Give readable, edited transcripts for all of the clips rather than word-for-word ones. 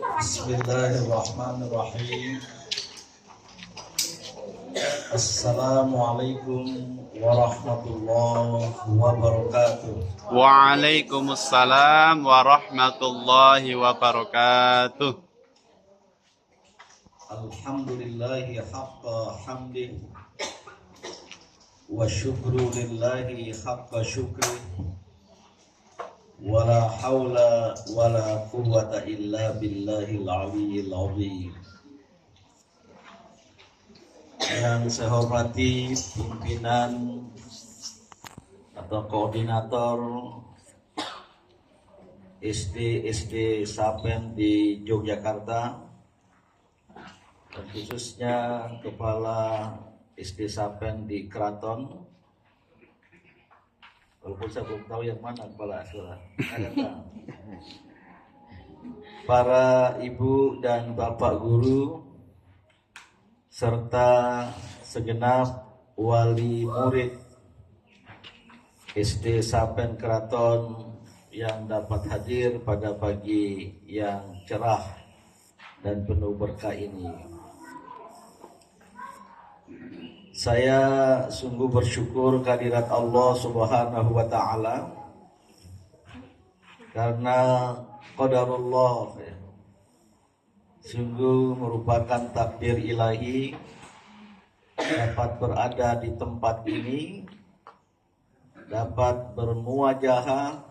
Bismillahirrahmanirrahim. Assalamualaikum warahmatullahi wabarakatuh. Waalaikumsalam warahmatullahi wabarakatuh. Alhamdulillahi haqqa hamdih wa syukru lillahi haqqa syukri wa la hawla wa la quwwata illa billahil aliyyil azim. Yang saya hormati pimpinan atau koordinator SD Sapen di Yogyakarta, dan khususnya kepala SD Sapen di Keraton. Walaupun saya belum tahu yang mana kepala sekolah. Para ibu dan bapak guru serta segenap wali murid SD Sapen Keraton yang dapat hadir pada pagi yang cerah dan penuh berkah ini. Saya sungguh bersyukur kehadirat Allah Subhanahu wa taala karena qadarullah, sungguh merupakan takdir ilahi dapat berada di tempat ini, dapat bermuajahah,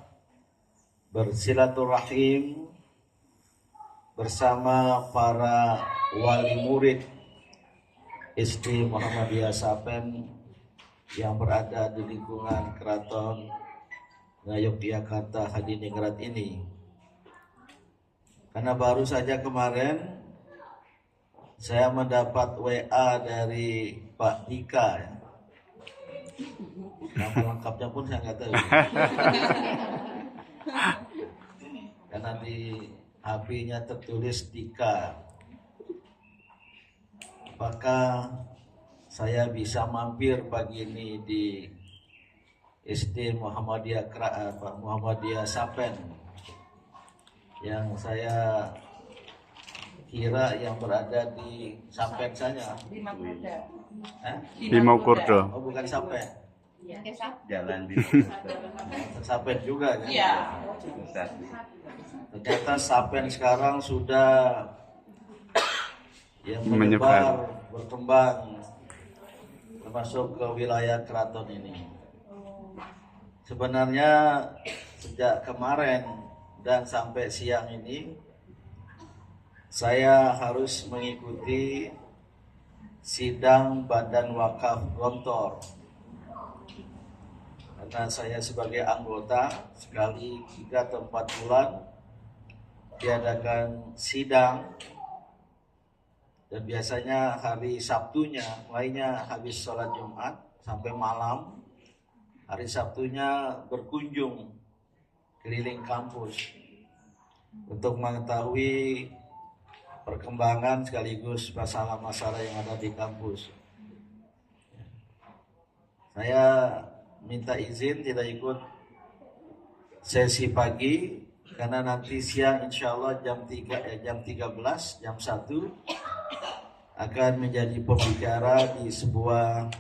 bersilaturahim bersama para wali murid SD Muhammadiyah Sapen yang berada di lingkungan Keraton Yogyakarta Hadiningrat ini. Karena baru saja kemarin saya mendapat WA dari Pak Dika, ya. Nama lengkapnya pun saya nggak tahu. Karena di HP-nya tertulis Dika. Apakah saya bisa mampir pagi ini di SD Muhammadiyah Sapen yang saya kira yang berada di Sapen saja. Di Maukurdo. Oh, bukan Sapen. Jalan di Sapen juga kan? Iya. Ternyata Sapen sekarang sudah yang menyebar, berkembang, termasuk ke wilayah Keraton ini. Sebenarnya sejak kemarin dan sampai siang ini saya harus mengikuti sidang Badan Wakaf Gontor, karena saya sebagai anggota sekali 3 atau 4 bulan diadakan sidang. Dan biasanya hari Sabtunya, mulainya habis sholat Jumat sampai malam, hari Sabtunya berkunjung keliling kampus untuk mengetahui perkembangan sekaligus masalah-masalah yang ada di kampus. Saya minta izin tidak ikut sesi pagi karena nanti siang insya Allah jam 13, jam 1 akan menjadi pembicara di sebuah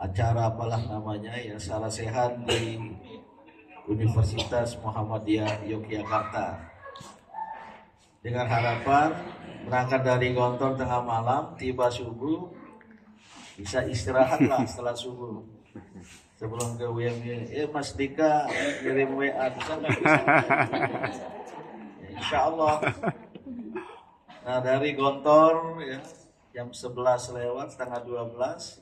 acara apalah namanya ya, Sarah Sehat di Universitas Muhammadiyah Yogyakarta, dengan harapan berangkat dari Gontor tengah malam, tiba subuh bisa istirahatlah setelah subuh sebelum ke WMY. Mas Dika kirim WA bisa nggak? Ya, insya Allah. Nah, dari Gontor ya, jam 11 lewat setengah 12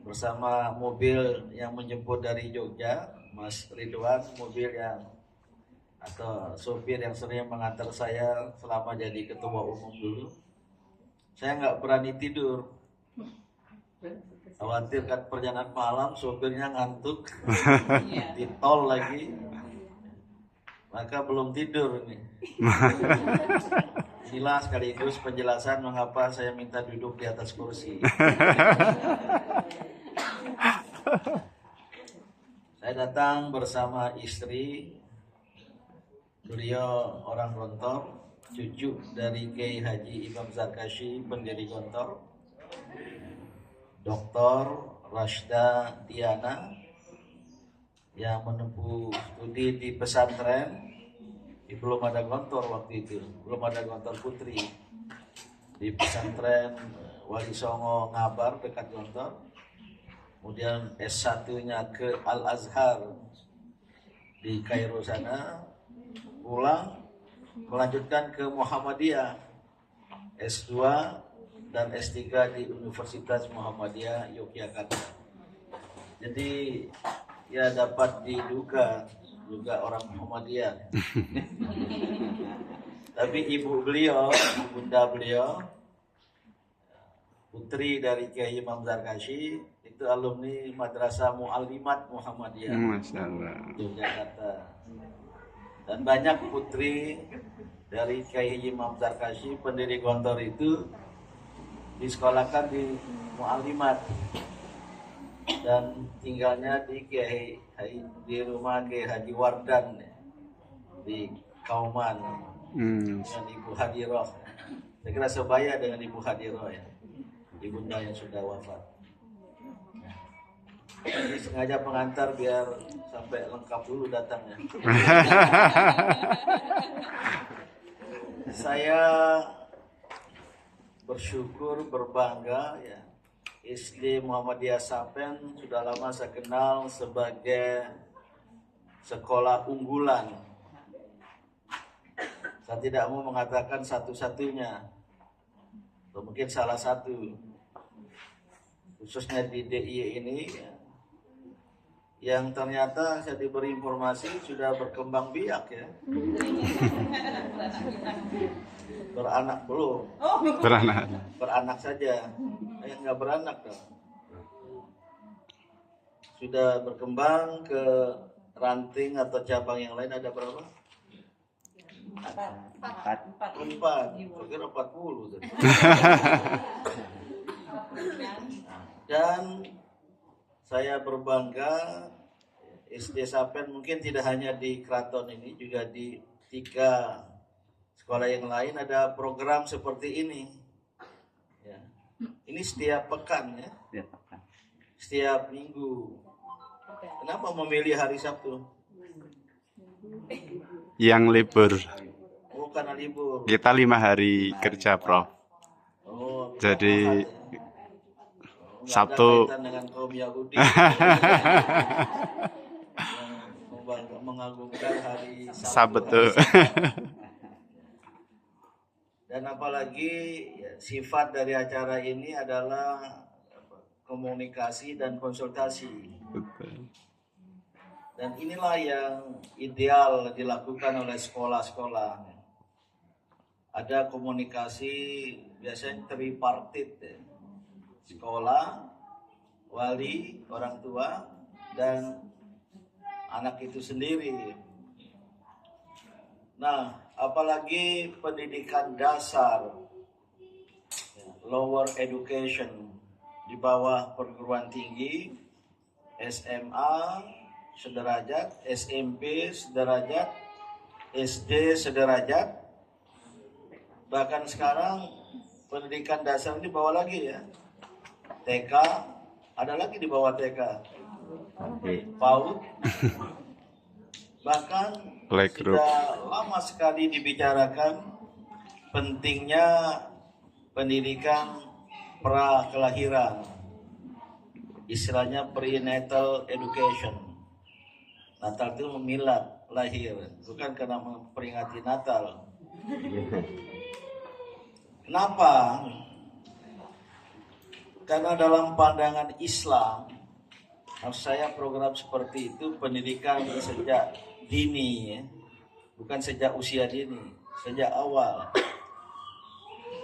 bersama mobil yang menjemput dari Jogja, Mas Ridwan, mobil yang atau sopir yang sering mengantar saya selama jadi ketua umum dulu. Saya nggak berani tidur, khawatir kan perjalanan malam sopirnya ngantuk di tol lagi, maka belum tidur nih. Inilah sekaligus penjelasan mengapa saya minta duduk di atas kursi. Saya datang bersama istri Beliau orang Gontor, cucu dari Kiai Haji Imam Zarkashi, pendiri Gontor. Dr. Rashda Diana yang menempuh studi di pesantren. Belum ada Gontor waktu itu, belum ada Gontor Putri. Di pesantren Wali Songo Ngabar dekat Gontor. Kemudian S1-nya ke Al-Azhar di Kairo sana, pulang melanjutkan ke Muhammadiyah, S2 dan S3 di Universitas Muhammadiyah Yogyakarta. Jadi ya dapat diduga juga orang Muhammadiyah. Tapi ibu beliau, bunda beliau, putri dari Kiai Imam Zarkashi, itu alumni Madrasah Muallimat Muhammadiyah Masya Allah. Yogyakarta. Dan banyak putri dari Kiai Imam Zarkashi, pendiri Gontor itu disekolahkan di Muallimat dan tinggalnya di di rumah Kiai Haji Wardan di Kauman dengan Ibu Hadiroh. Saya kira sebaya dengan Ibu Hadiroh ya, ibunda yang sudah wafat. Ini sengaja pengantar biar sampai lengkap dulu datangnya. Saya bersyukur, berbangga ya. SD Muhammadiyah Sapen sudah lama saya kenal sebagai sekolah unggulan. Saya tidak mau mengatakan satu-satunya, atau mungkin salah satu. Khususnya di DIY ini ya, yang ternyata saya diberi informasi sudah berkembang biak ya. Beranak belum? Beranak saja, nggak beranak dong. Sudah berkembang ke ranting atau cabang yang lain ada berapa? 4. Kira 40 tadi. Dan saya berbangga SD Sapen mungkin tidak hanya di Keraton ini, juga di 3 sekolah yang lain ada program seperti ini. Ya. Ini setiap pekan ya, setiap minggu. Kenapa memilih hari Sabtu? Yang libur. Oh, karena libur. Kita 5 hari kerja, Prof. Oh, Jadi nggak Sabtu. ada kaitan dengan kaum Yahudi yang mengagungkan hari Sabtu. Dan apalagi ya, sifat dari acara ini adalah komunikasi dan konsultasi. Betul. Dan inilah yang ideal dilakukan oleh sekolah-sekolah. Ada komunikasi biasanya tripartit ya. Sekolah, wali, orang tua, dan anak itu sendiri. Nah, apalagi pendidikan dasar, lower education, di bawah perguruan tinggi, SMA sederajat, SMP sederajat, SD sederajat, bahkan sekarang pendidikan dasar di bawah lagi ya, TK, ada lagi di bawah TK, PAUD, bahkan sudah lama sekali dibicarakan pentingnya pendidikan pra kelahiran, istilahnya prenatal education. Natal itu memilad lahir, bukan karena memperingati Natal. Kenapa? Karena dalam pandangan Islam, harus saya program seperti itu pendidikan sejak dini, ya. Bukan sejak usia dini, sejak awal,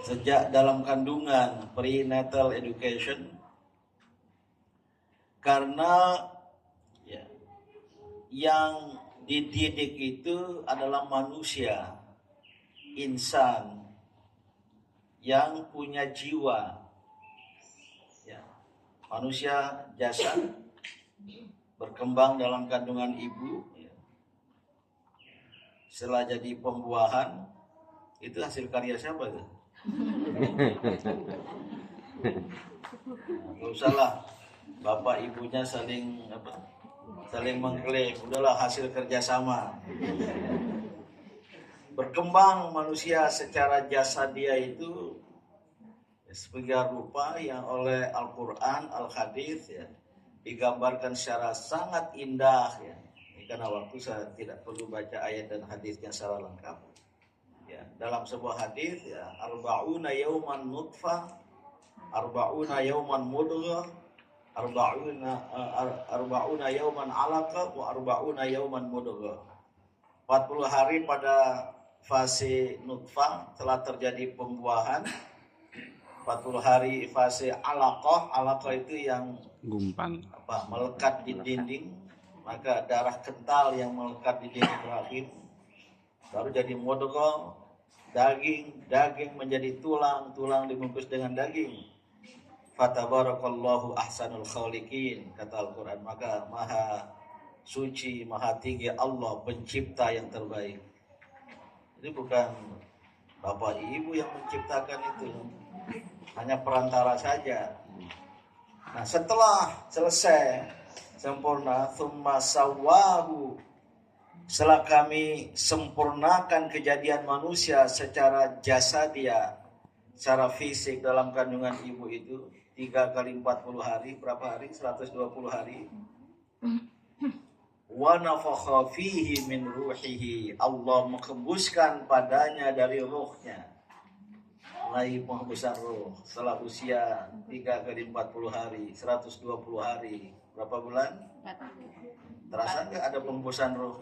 sejak dalam kandungan, prenatal education. Karena ya, yang dididik itu adalah manusia, insan yang punya jiwa, ya, manusia jasad berkembang dalam kandungan ibu, ya. setelah jadi pembuahan, itu hasil karya siapa itu? Nggak usah lah, bapak ibunya saling mengklaim, udahlah hasil kerjasama. Berkembang manusia secara jasadiah itu sebagai rupa yang oleh Al-Quran, Al-Hadis ya, digambarkan secara sangat indah ya. Ini karena waktu saya tidak perlu baca ayat dan hadisnya secara lengkap. Ya, dalam sebuah hadis ya, arba'una yauman nutfah, arba'una yauman mudghah, arba'una yauman 'alaqah wa arba'una yauman mudghah. 40 hari pada fase nutfah telah terjadi pembuahan. 40 hari fase alaqah itu yang Gumpan. melekat di dinding, maka darah kental yang melekat di dinding rahim, baru jadi mudghah, daging menjadi tulang dibungkus dengan daging. Fatabarakallahu ahsanul khaliqin, kata Al-Quran. Maka maha suci, maha tinggi Allah, pencipta yang terbaik. Ini bukan bapak ibu yang menciptakan itu, hanya perantara saja. Nah, setelah selesai sempurna, tsumma sawwahu, setelah kami sempurnakan kejadian manusia secara jasadiah, secara fisik dalam kandungan ibu itu 3 kali 40 hari, berapa hari? 120 hari. Wa nafakha fihi min ruhihi, Allah menghembuskan padanya dari ruhnya. Mulai penghembusan ruh setelah usia 3 kali 40 hari, 120 hari, berapa bulan? Terasa nggak ada penghembusan ruh?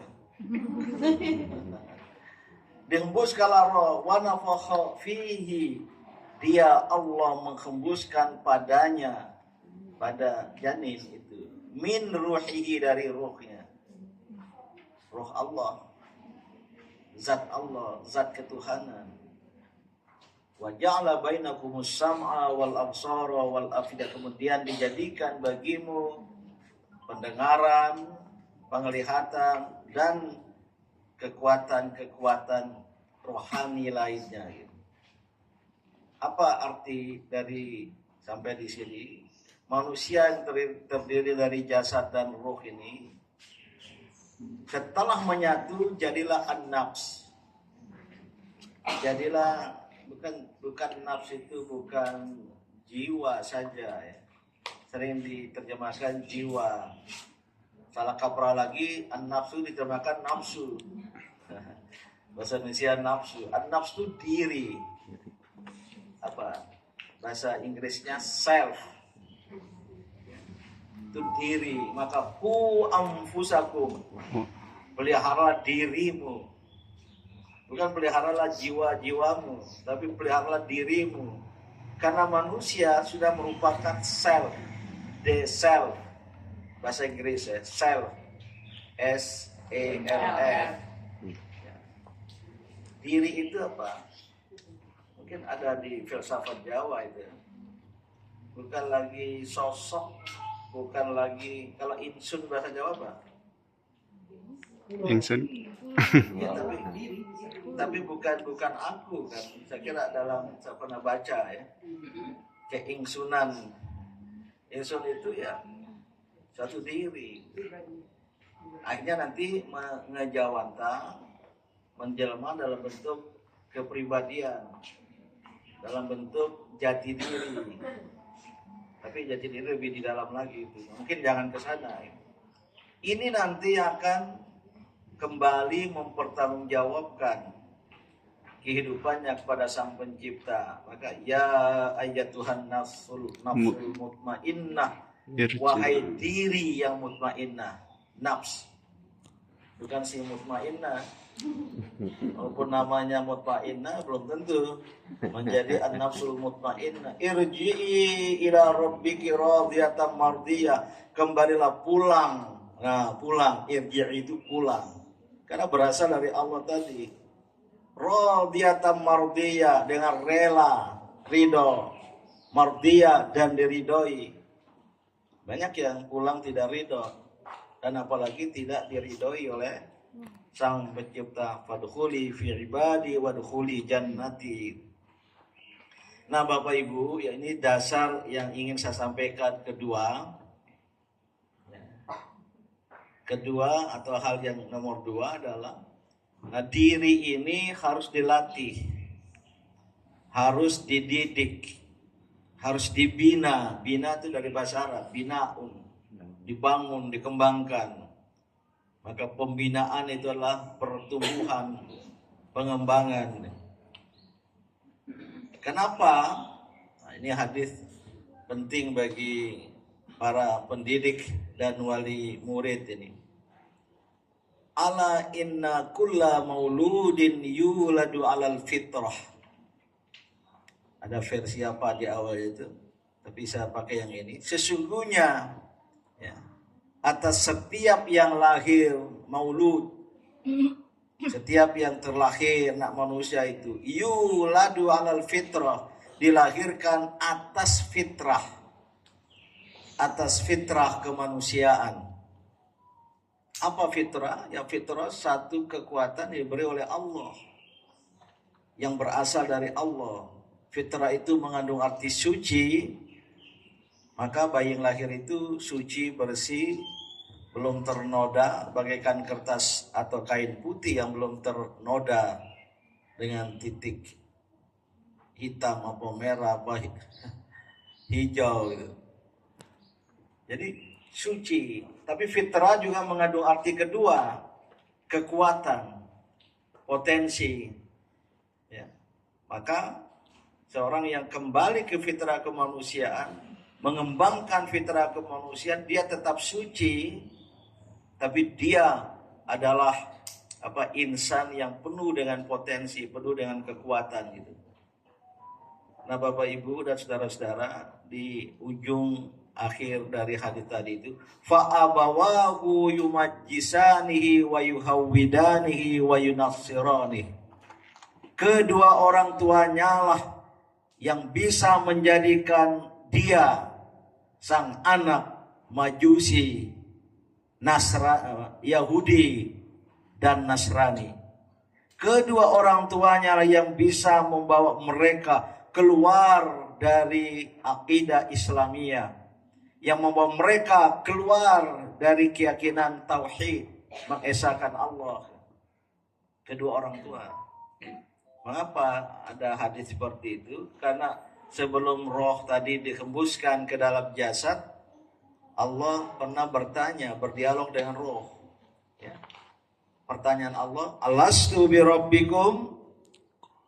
Dihembuskanlah roh, wa nafakha fihi, dia Allah menghembuskan padanya, pada janin itu, min ruhihi, dari ruhnya. Roh Allah, zat ketuhanan. Wa ja'ala bainakumus sam'a wal absara wal afidah, kemudian dijadikan bagimu pendengaran, penglihatan, dan kekuatan rohani lainnya. Apa arti dari sampai di sini? Manusia yang terdiri dari jasad dan ruh ini, setelah menyatu jadilah an-nafs. Jadilah bukan nafs itu bukan jiwa saja ya. Sering diterjemahkan jiwa. Salah kaprah lagi, an-nafsu diterjemahkan nafsu. Bahasa Indonesia nafsu. An-nafs itu diri. Apa? Bahasa Inggrisnya self. Itu diri. Maka ku anfusakum, peliharalah dirimu. Bukan peliharalah jiwa-jiwamu, tapi peliharalah dirimu. Karena manusia sudah merupakan self. The self. Bahasa Inggris ya, self. S-E-L-F. Diri itu apa? Mungkin ada di filsafat Jawa itu. Bukan lagi sosok, bukan lagi, kalau insun bahasa Jawa apa? Ingsun. Ya, tapi bukan aku kan. Saya kira saya pernah baca ya. Keingsunan. Insun itu ya satu diri. Akhirnya nanti mengejawantah, menjelma dalam bentuk kepribadian, dalam bentuk jati diri. Tapi jati diri lebih di dalam lagi itu. Mungkin jangan ke sana. Ini nanti akan kembali mempertanggungjawabkan kehidupannya kepada Sang Pencipta. Maka ya ayyatuhan nafsul mutmainnah, wahai diri yang mutmainnah. Nafs, bukan si mutmainnah. Walaupun namanya mutmainnah, belum tentu menjadi an-nafsul mutmainnah. Irji'i ila rabbiki radiyatan mardiyah, kembalilah pulang. Nah, pulang, irji' itu pulang, karena berasal dari Allah tadi. Radiyatan mardiyah, dengan rela, ridho, mardiyah, dan diridhoi. Banyak yang pulang tidak ridho, dan apalagi tidak diridhoi oleh sang pencipta, fadkhuli fi ibadi wadkhuli jannati. Nah Bapak Ibu, ya ini dasar yang ingin saya sampaikan kedua. Kedua atau hal yang nomor dua adalah diri ini harus dilatih, harus dididik, harus dibina. Bina itu dari bahasa Arab, binaun, dibangun, dikembangkan. Maka pembinaan itu adalah pertumbuhan, pengembangan. Kenapa? Nah, ini hadis penting bagi para pendidik dan wali murid ini. Ala inna kulla mauludin yuladu alal fitrah. Ada versi apa di awal itu? Tapi saya pakai yang ini. Sesungguhnya ya, atas setiap yang lahir maulud, setiap yang terlahir anak manusia itu yuladu alal fitrah, dilahirkan atas fitrah, atas fitrah kemanusiaan. Apa fitrah? Ya fitrah satu kekuatan yang diberi oleh Allah, yang berasal dari Allah. Fitrah itu mengandung arti suci. Maka bayi yang lahir itu suci, bersih, belum ternoda, bagaikan kertas atau kain putih yang belum ternoda dengan titik hitam apa merah apa hijau gitu. Jadi suci. Tapi fitrah juga mengandung arti kedua, kekuatan, potensi. Ya. Maka seorang yang kembali ke fitrah kemanusiaan, mengembangkan fitrah kemanusiaan, dia tetap suci, tapi dia adalah insan yang penuh dengan potensi, penuh dengan kekuatan gitu. Nah Bapak Ibu dan saudara-saudara, di ujung akhir dari hadis tadi itu, fa'abawahu yumajjisanihi wa yuhawwidanihi wa yunassiranihi. Kedua orang tuanya lah yang bisa menjadikan dia, sang anak Majusi, Yahudi dan Nasrani. Kedua orang tuanya lah yang bisa membawa mereka keluar dari akidah Islamiyah, yang membawa mereka keluar dari keyakinan tauhid, mengesahkan Allah. Kedua orang tua. Mengapa ada hadis seperti itu? Karena sebelum roh tadi dihembuskan ke dalam jasad, Allah pernah berdialog dengan roh. Ya. Pertanyaan Allah, alastu bi rabbikum?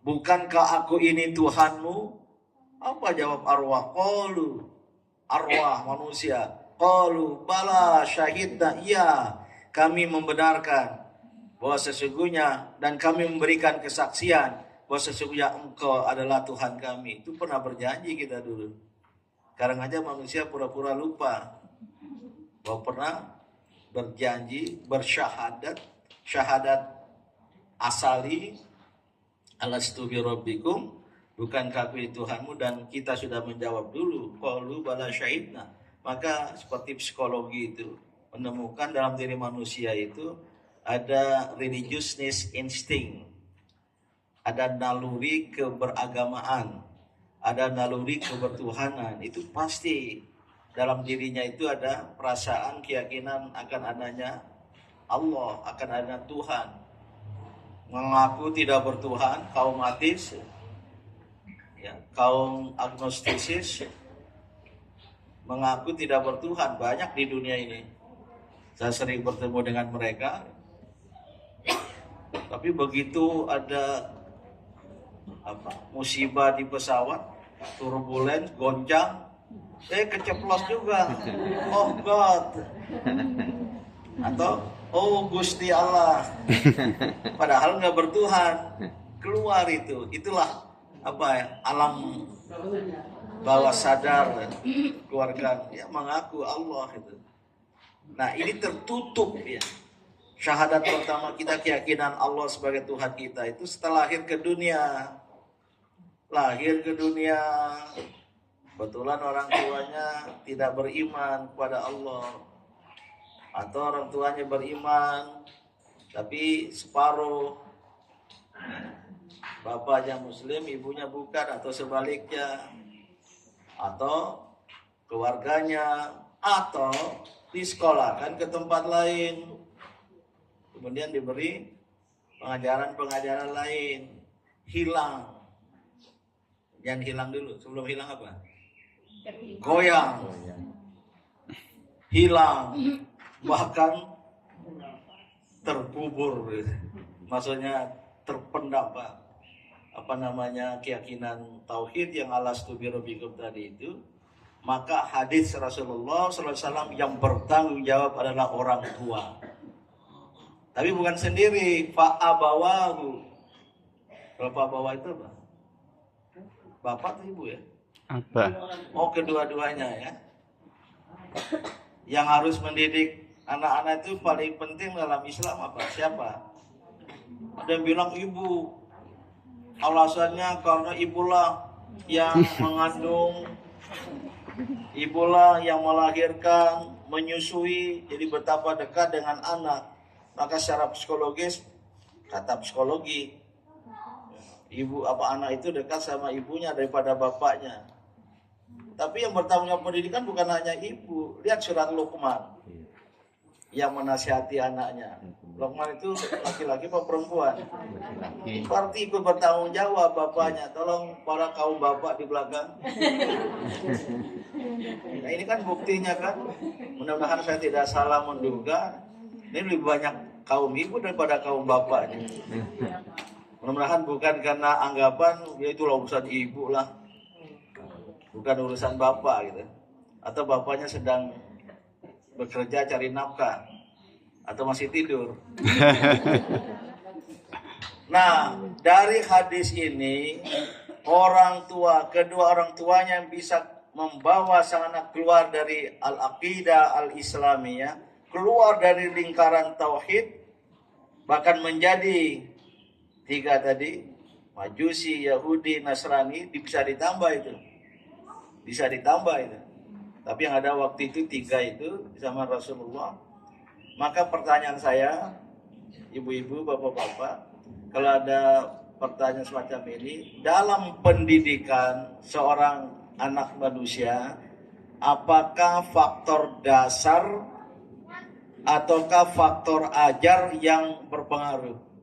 Bukankah aku ini Tuhanmu? Apa jawab arwah? Qalu, arwah manusia. Qalu bala syahidna, iya kami membenarkan bahwa sesungguhnya, dan kami memberikan kesaksian bahwa sesungguhnya engkau adalah Tuhan kami. Itu pernah berjanji kita dulu. Sekarang aja manusia pura-pura lupa bahwa pernah berjanji, bersyahadat, syahadat asali, alastu bi rabbikum, bukankah aku itu Tuhanmu, dan kita sudah menjawab dulu, qalu bala syahidna. Maka seperti psikologi itu menemukan dalam diri manusia itu ada religiousness instinct, ada naluri keberagamaan, ada naluri kebertuhanan. Itu pasti dalam dirinya itu ada perasaan, keyakinan akan adanya Allah, akan adanya Tuhan. Mengaku tidak bertuhan, kaum ateis, ya, kaum agnostisis, mengaku tidak bertuhan, banyak di dunia ini. Saya sering bertemu dengan mereka. Tapi begitu ada musibah di pesawat, turbulens, goncang, keceplos juga. Oh God. Atau oh Gusti Allah. Padahal nggak bertuhan. Keluar itu. Itulah alam bawah sadar keluarga ya mengaku Allah itu. Nah ini tertutup ya. Syahadat pertama kita, keyakinan Allah sebagai Tuhan kita itu setelah lahir ke dunia. Lahir ke dunia, kebetulan orang tuanya tidak beriman kepada Allah, atau orang tuanya beriman tapi separuh bapaknya muslim, ibunya bukan, atau sebaliknya, atau keluarganya, atau disekolahkan ke tempat lain, kemudian diberi pengajaran-pengajaran lain, hilang. Jangan hilang dulu, sebelum hilang apa? Goyang, hilang, bahkan terkubur, maksudnya terpendam, Pak. Apa namanya, keyakinan tauhid yang alastu birabbikum tadi itu. Maka hadis Rasulullah SAW yang bertanggung jawab adalah orang tua. Tapi bukan sendiri, fa'abawahu. Kalau fa'abawa itu apa? Bapak atau ibu ya? Apa? Oh, kedua-duanya ya. Yang harus mendidik anak-anak itu paling penting dalam Islam apa? Siapa? Ada yang bilang ibu. Alasannya karena ibulah yang mengandung, ibulah yang melahirkan, menyusui, jadi betapa dekat dengan anak. Maka secara psikologis, kata psikologi, anak itu dekat sama ibunya daripada bapaknya. Tapi yang bertanggung jawab pendidikan bukan hanya ibu. Lihat surat Luqman yang menasihati anaknya. Luqman itu laki-laki atau perempuan? Berarti ikut bertanggung jawab bapaknya. Tolong para kaum bapak di belakang. Nah, ini kan buktinya kan. Mudah-mudahan saya tidak salah menduga. Ini lebih banyak kaum ibu daripada kaum bapaknya. Mudah-mudahan bukan karena anggapan ya itulah urusan ibu lah, bukan urusan bapak gitu. Atau bapaknya sedang bekerja cari nafkah atau masih tidur. Nah, dari hadis ini kedua orang tuanya yang bisa membawa sang anak keluar dari al-aqidah al-islamiyah, keluar dari lingkaran tauhid, bahkan menjadi 3 tadi, Majusi, Yahudi, Nasrani, bisa ditambah itu. Bisa ditambah itu. Tapi yang ada waktu itu 3 itu sama Rasulullah. Maka pertanyaan saya, ibu-ibu, bapak-bapak, kalau ada pertanyaan semacam ini, dalam pendidikan seorang anak manusia, apakah faktor dasar ataukah faktor ajar yang berpengaruh?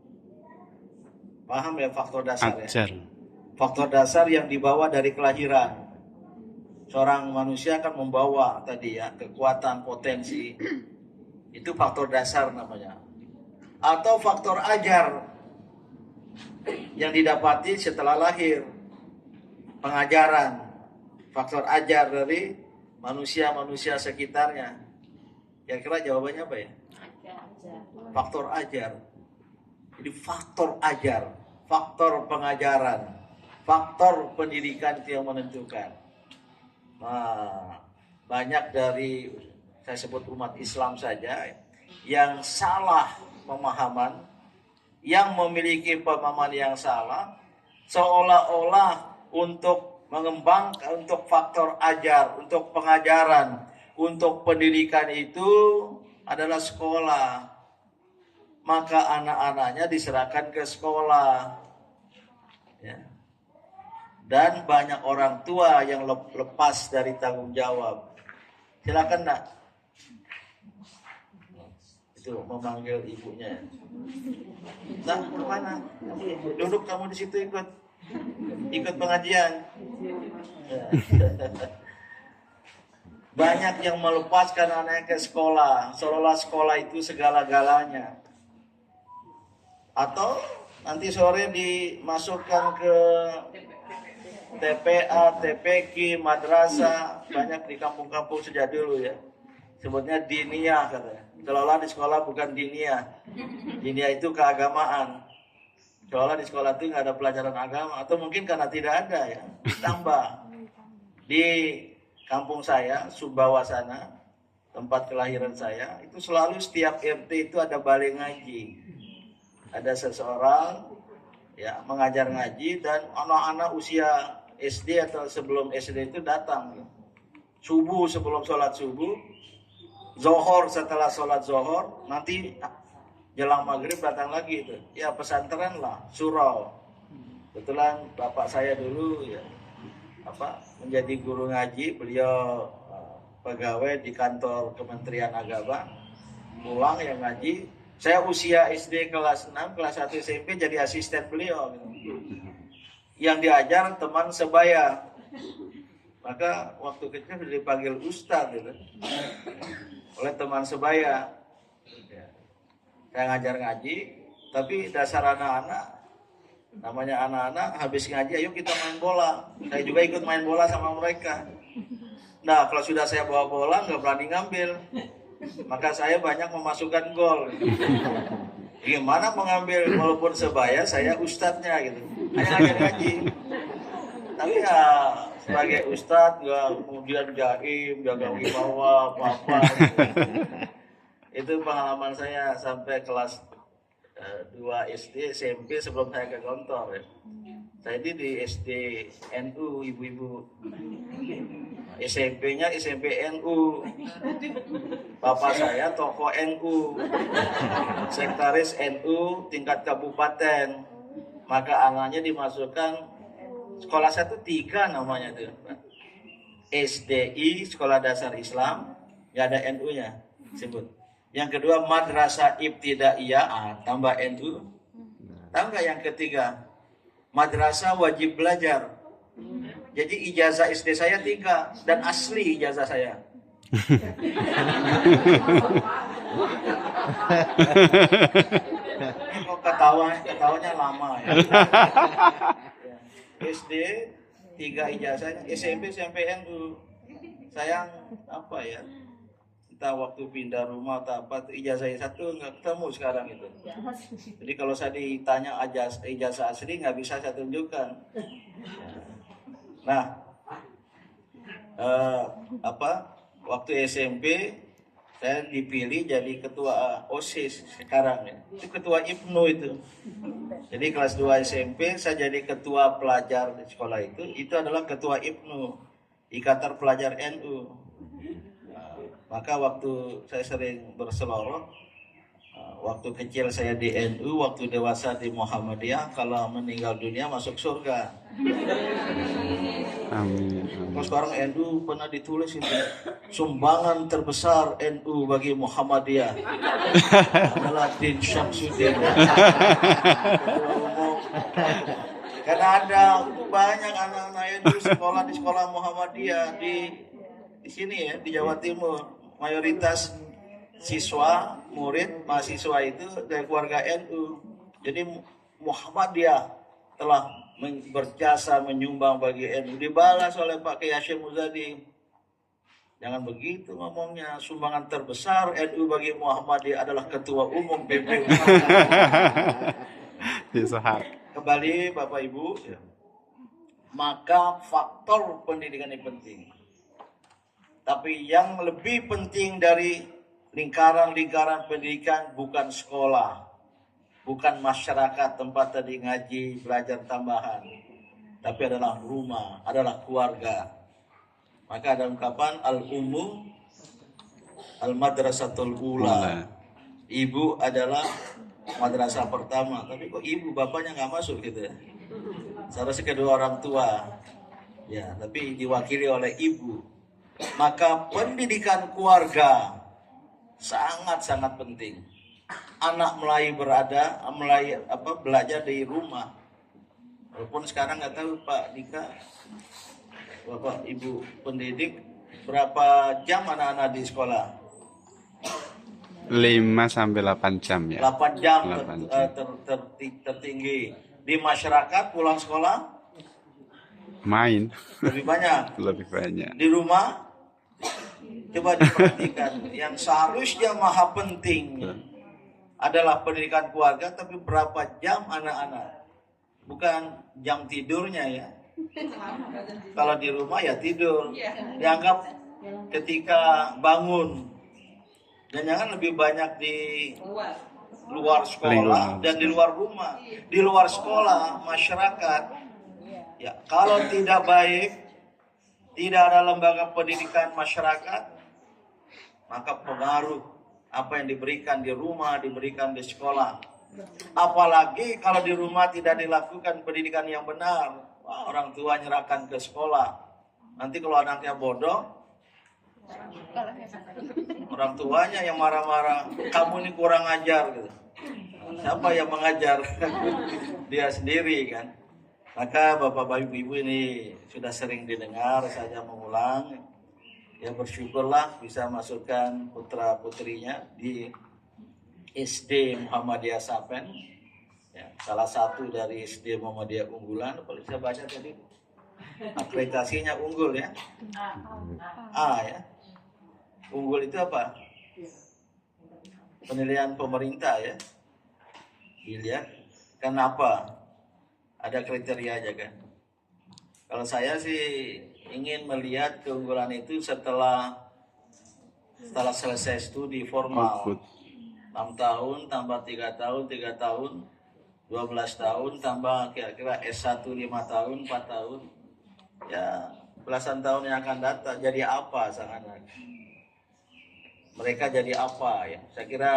Paham ya faktor dasar ya? Faktor dasar yang dibawa dari kelahiran. Seorang manusia akan membawa tadi ya, kekuatan, potensi. Itu faktor dasar namanya. Atau faktor ajar yang didapati setelah lahir. Pengajaran. Faktor ajar dari manusia-manusia sekitarnya. Kira-kira jawabannya apa ya? Faktor ajar. Jadi faktor ajar, faktor pengajaran, faktor pendidikan itu yang menentukan. Nah, banyak dari saya sebut umat Islam saja yang salah pemahaman, yang memiliki pemahaman yang salah, seolah-olah untuk mengembangkan untuk faktor ajar, untuk pengajaran, untuk pendidikan itu adalah sekolah. Maka anak-anaknya diserahkan ke sekolah ya. Dan banyak orang tua yang lepas dari tanggung jawab. Silakan nak. Itu memanggil ibunya. Nah, kemana? Duduk kamu di situ ikut pengajian ya. Banyak yang melepaskan anaknya ke sekolah, seolah sekolah itu segala-galanya. Atau nanti sore dimasukkan ke TPA, TPQ, madrasah, banyak di kampung-kampung sejak dulu ya. Sebutnya diniyah katanya. Seolah di sekolah bukan diniyah. Diniyah itu keagamaan. Seolah di sekolah itu nggak ada pelajaran agama. Atau mungkin karena tidak ada ya. Ditambah. Di kampung saya, Sumbawa sana, tempat kelahiran saya, itu selalu setiap RT itu ada balai ngaji. Ada seseorang ya mengajar ngaji dan anak-anak usia SD atau sebelum SD itu datang. Subuh sebelum sholat subuh, zohor setelah sholat zohor, nanti jelang maghrib datang lagi itu. Ya pesantren lah, surau. Kebetulan bapak saya dulu ya menjadi guru ngaji, beliau pegawai di kantor Kementerian Agama. Pulang yang ngaji, saya usia SD kelas 6, kelas 1 SMP jadi asisten beliau gitu. Yang diajar teman sebaya. Maka waktu kecil dipanggil ustadz gitu, oleh teman sebaya. Saya ngajar ngaji, tapi dasar anak-anak, namanya anak-anak habis ngaji, ayo kita main bola. Saya juga ikut main bola sama mereka. Nah, kalau sudah saya bawa bola, nggak berani ngambil. Maka saya banyak memasukkan gol. Gimana mengambil walaupun sebaya, saya ustadznya gitu. Hanya ngajar ngaji. Tapi ya sebagai ustadz, nggak kemudian jaim, jaga wibawa, apa-apa. Gitu. Itu pengalaman saya sampai kelas 2 SD, SMP sebelum saya ke Gontor. Ya. Saya di SD NU, ibu-ibu. SMP-nya SMP NU. Bapak saya tokoh NU. Sekretaris NU tingkat kabupaten. Maka anaknya dimasukkan sekolah saya itu 3 namanya tuh. SDI, Sekolah Dasar Islam, nggak ada NU-nya sebut. Yang kedua Madrasah Ibtidaiyah, tambah NU. Tahu nggak yang ketiga? Madrasah Wajib Belajar. Jadi ijazah SD saya 3 dan asli ijazah saya. Kok ketawanya lama ya. SD 3 ijazahnya, SMP NU. Sayang apa ya? Entah waktu pindah rumah atau apa, ijazahnya 1 nggak ketemu sekarang itu. Jadi kalau saya ditanya ijazah asli nggak bisa saya tunjukkan. Nah, waktu SMP saya dipilih jadi ketua OSIS sekarang ya. Itu ketua IPNU itu. Jadi kelas 2 SMP saya jadi ketua pelajar di sekolah itu adalah ketua IPNU, Ikatan Pelajar NU. Maka waktu saya sering berseloroh, waktu kecil saya di NU, waktu dewasa di Muhammadiyah, kalau meninggal dunia masuk surga. Amin. Terus sekarang NU pernah ditulis itu, sumbangan terbesar NU bagi Muhammadiyah adalah Din Syamsuddin. Karena ada banyak anak-anak NU sekolah di sekolah Muhammadiyah di sini ya, di Jawa Timur. Mayoritas siswa, murid, mahasiswa itu dari keluarga NU. Jadi Muhammadiyah telah berjasa menyumbang bagi NU, dibalas oleh Pak Kiai Hasyim Muzadi. Jangan begitu ngomongnya. Sumbangan terbesar NU bagi Muhammadiyah adalah ketua umum PP. Kembali Bapak Ibu, maka faktor pendidikan ini penting. Tapi yang lebih penting dari lingkaran-lingkaran pendidikan bukan sekolah, bukan masyarakat tempat tadi ngaji, belajar tambahan, tapi adalah rumah, adalah keluarga. Maka ada ungkapan al-ummu al-madrasatul ula. Ibu adalah madrasah pertama. Tapi kok ibu, bapaknya nggak masuk gitu ya. Seharusnya kedua orang tua. Ya, tapi diwakili oleh ibu. Maka pendidikan keluarga sangat-sangat penting. Anak belajar di rumah. Walaupun sekarang nggak tahu Pak Dika, Bapak Ibu pendidik, berapa jam anak-anak di sekolah? 5 sampai 8 jam ya. 8 jam, tertinggi. Di masyarakat pulang sekolah? Main. Lebih banyak. Lebih banyak. Di rumah? Coba diperhatikan. Yang seharusnya maha penting adalah pendidikan keluarga, tapi berapa jam anak-anak? Bukan jam tidurnya ya. Kalau di rumah ya tidur. Dianggap ketika bangun. Dan jangan lebih banyak di luar sekolah dan di luar rumah. Di luar sekolah, masyarakat. Ya, kalau tidak baik, tidak ada lembaga pendidikan masyarakat, maka pengaruh Apa yang diberikan di rumah, diberikan di sekolah. Apalagi kalau di rumah tidak dilakukan pendidikan yang benar. Wah, orang tua nyerahkan ke sekolah. Nanti kalau anaknya bodoh, orang tuanya yang marah-marah, kamu ini kurang ajar gitu. Siapa yang mengajar? Dia sendiri kan. Maka Bapak Ibu ini sudah sering didengar, saya mengulang. Ya bersyukurlah bisa masukkan putra putrinya di SD Muhammadiyah Sapen. Ya, salah satu dari SD Muhammadiyah unggulan. Kalau saya baca tadi akreditasinya unggul ya. A ya. Unggul itu apa? Penilaian pemerintah ya. Dilihat kenapa? Ada kriteria aja kan. Kalau saya sih ingin melihat keunggulan itu setelah selesai studi formal. 6 tahun tambah 3 tahun, 3 tahun, 12 tahun tambah kira-kira S1 5 tahun, 4 tahun. Ya, belasan tahun yang akan datang jadi apa sang anak? Mereka jadi apa ya? Saya kira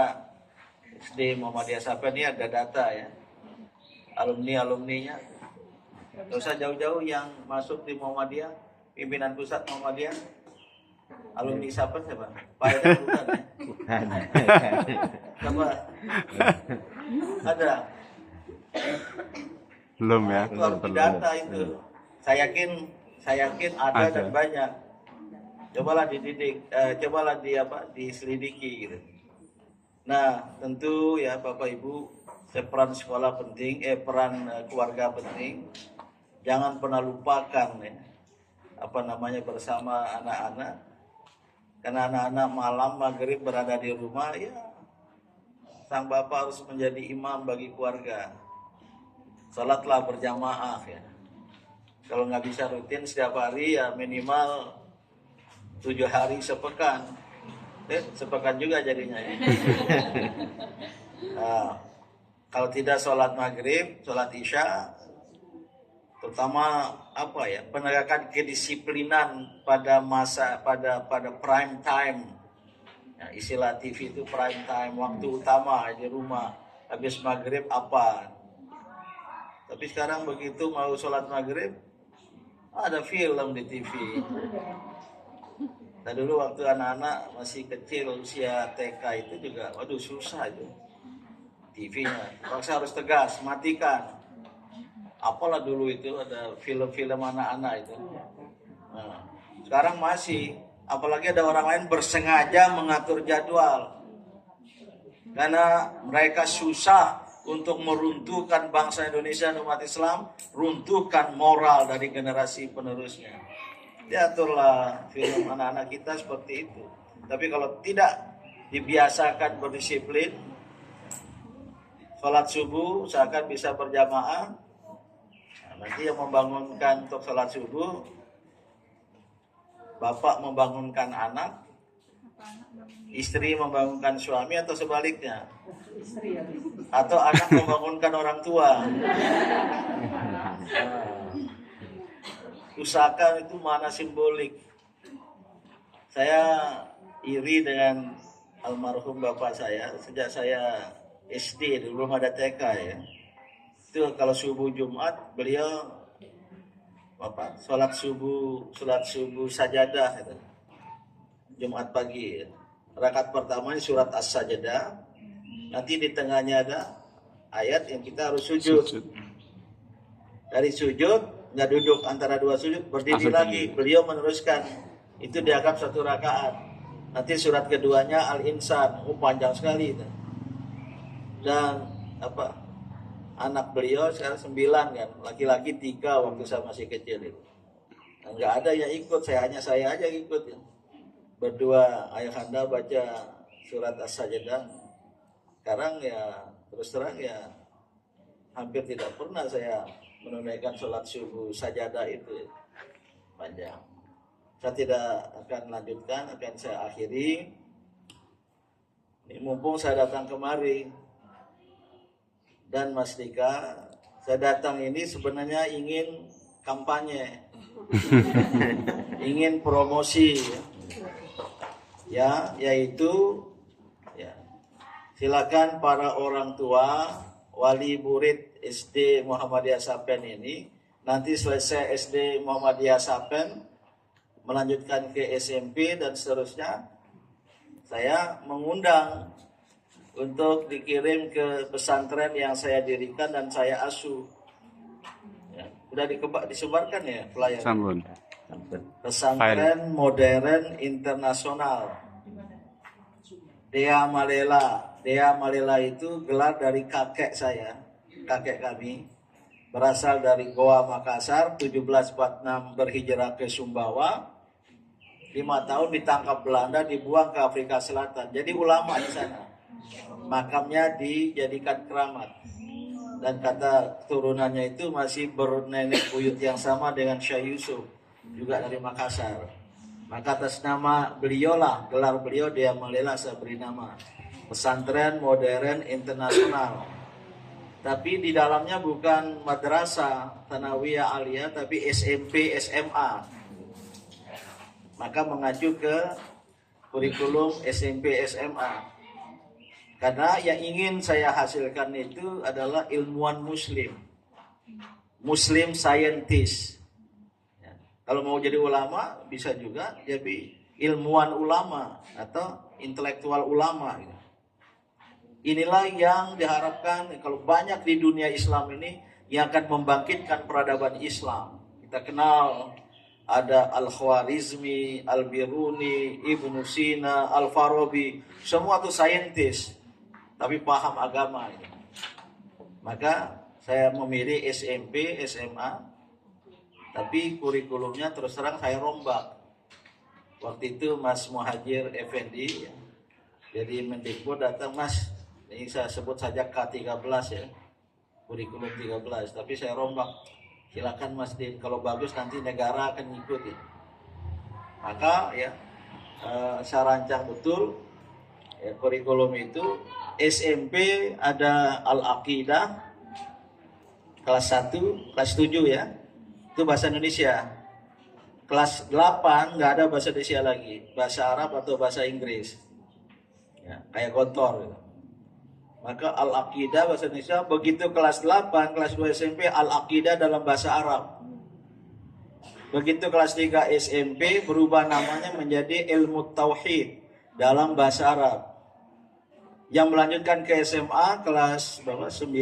SD Muhammadiyah Sapen ini ada data ya. Alumninya. Gak usah jauh-jauh yang masuk di Muhammadiyah, pimpinan pusat Muhammadiyah. Alumni Sapen siapa? Pak Eda bukan ya? Bukan. Siapa? Ada? Belum ya? Itu harus didata itu. Saya yakin ada dan banyak. Cobalah dididik, cobalah diselidiki gitu. Nah, tentu ya Bapak Ibu, peran sekolah penting, peran keluarga penting. Jangan pernah lupakan ya, bersama anak-anak. Karena anak-anak malam maghrib berada di rumah, ya sang bapak harus menjadi imam bagi keluarga. Salatlah berjamaah ya. Kalau nggak bisa rutin setiap hari ya minimal 7 hari sepekan. Sepekan juga jadinya ya. Nah, kalau tidak sholat maghrib, sholat isya, terutama penegakan kedisiplinan pada prime time. Ya, istilah TV itu prime time, waktu utama di rumah. Habis maghrib apa? Tapi sekarang begitu mau sholat maghrib, ada film di TV. Nah dulu waktu anak-anak masih kecil usia TK itu juga, waduh susah itu TV-nya. Paksa harus tegas, matikan. Apalah dulu itu ada film-film anak-anak itu. Nah, sekarang masih, apalagi ada orang lain bersengaja mengatur jadwal. Karena mereka susah untuk meruntuhkan bangsa Indonesia dan umat Islam, runtuhkan moral dari generasi penerusnya. Diaturlah film anak-anak kita seperti itu. Tapi kalau tidak dibiasakan berdisiplin, sholat subuh seakan bisa berjamaah, nanti yang membangunkan untuk sholat subuh, bapak membangunkan anak, istri membangunkan suami atau sebaliknya, atau anak membangunkan orang tua. Usahakan itu mana simbolik. Saya iri dengan almarhum bapak saya sejak saya SD, belum ada TK ya. Itu kalau subuh Jumat beliau sholat subuh sajadah itu. Jumat pagi ya. Rakaat pertama ini surat As-Sajdah. Nanti di tengahnya ada ayat yang kita harus sujud. Dari sujud nggak duduk antara dua sujud, berdiri lagi. Beliau meneruskan, itu dianggap satu rakaat. Nanti surat keduanya Al-Insan, panjang sekali itu. Dan anak beliau sekarang 9 kan, laki-laki 3 waktu saya masih kecil itu. Dan nggak ada yang ikut, saya aja ikut ya. Berdua ayahanda baca surat As-Sajdah. Sekarang ya terus terang ya hampir tidak pernah saya menunaikan sholat subuh sajadah itu panjang. Saya tidak akan lanjutkan, akan saya akhiri. Ini mumpung saya datang kemari dan Mas Dika, saya datang ini sebenarnya ingin kampanye, ingin promosi, ya, yaitu ya silakan para orang tua, wali murid SD Muhammadiyah Sapen ini, nanti selesai SD Muhammadiyah Sapen, melanjutkan ke SMP dan seterusnya, saya mengundang untuk dikirim ke pesantren yang saya dirikan dan saya asuh. Ya, udah disebarkan ya flyer. Sampun. Pesantren Modern Internasional. Dea Malela. Dea Malela itu gelar dari kakek saya, kakek kami. Berasal dari Goa Makassar, 1746 berhijrah ke Sumbawa. 5 tahun ditangkap Belanda, dibuang ke Afrika Selatan. Jadi ulama di sana. Makamnya dijadikan keramat. Dan kata turunannya itu masih bernenek buyut yang sama dengan Syekh Yusuf, juga dari Makassar. Maka atas nama beliau lah, gelar beliau Dea Malela saya beri nama Pesantren Modern Internasional. Tapi di dalamnya bukan madrasah Tsanawiyah Aliyah, tapi SMP SMA. Maka mengacu ke kurikulum SMP SMA. Karena yang ingin saya hasilkan itu adalah ilmuwan muslim. Muslim scientist. Ya. Kalau mau jadi ulama bisa juga jadi ilmuwan ulama atau intelektual ulama. Gitu. Inilah yang diharapkan kalau banyak di dunia Islam ini yang akan membangkitkan peradaban Islam. Kita kenal ada Al-Khwarizmi, Al-Biruni, Ibnu Sina, Al-Farabi, semua itu saintis tapi paham agama. Maka saya memilih SMP, SMA, tapi kurikulumnya terus terang saya rombak. Waktu itu Mas Muhajir Effendi, jadi Mendikbud datang, Mas, ini saya sebut saja K13 ya, kurikulum 13, tapi saya rombak. Silakan Mas Din, kalau bagus nanti negara akan ngikutin. Maka ya saya rancang betul ya, kurikulum itu. SMP ada Al-Aqidah kelas 1, kelas 7 ya, itu bahasa Indonesia. Kelas 8 nggak ada bahasa Indonesia lagi, bahasa Arab atau bahasa Inggris ya, kayak Gontor gitu. Maka Al-Aqidah bahasa Indonesia. Begitu kelas 8, kelas 2 SMP Al-Aqidah dalam bahasa Arab. Begitu kelas 3 SMP berubah namanya menjadi Ilmu Tauhid dalam bahasa Arab. Yang melanjutkan ke SMA kelas berapa? 10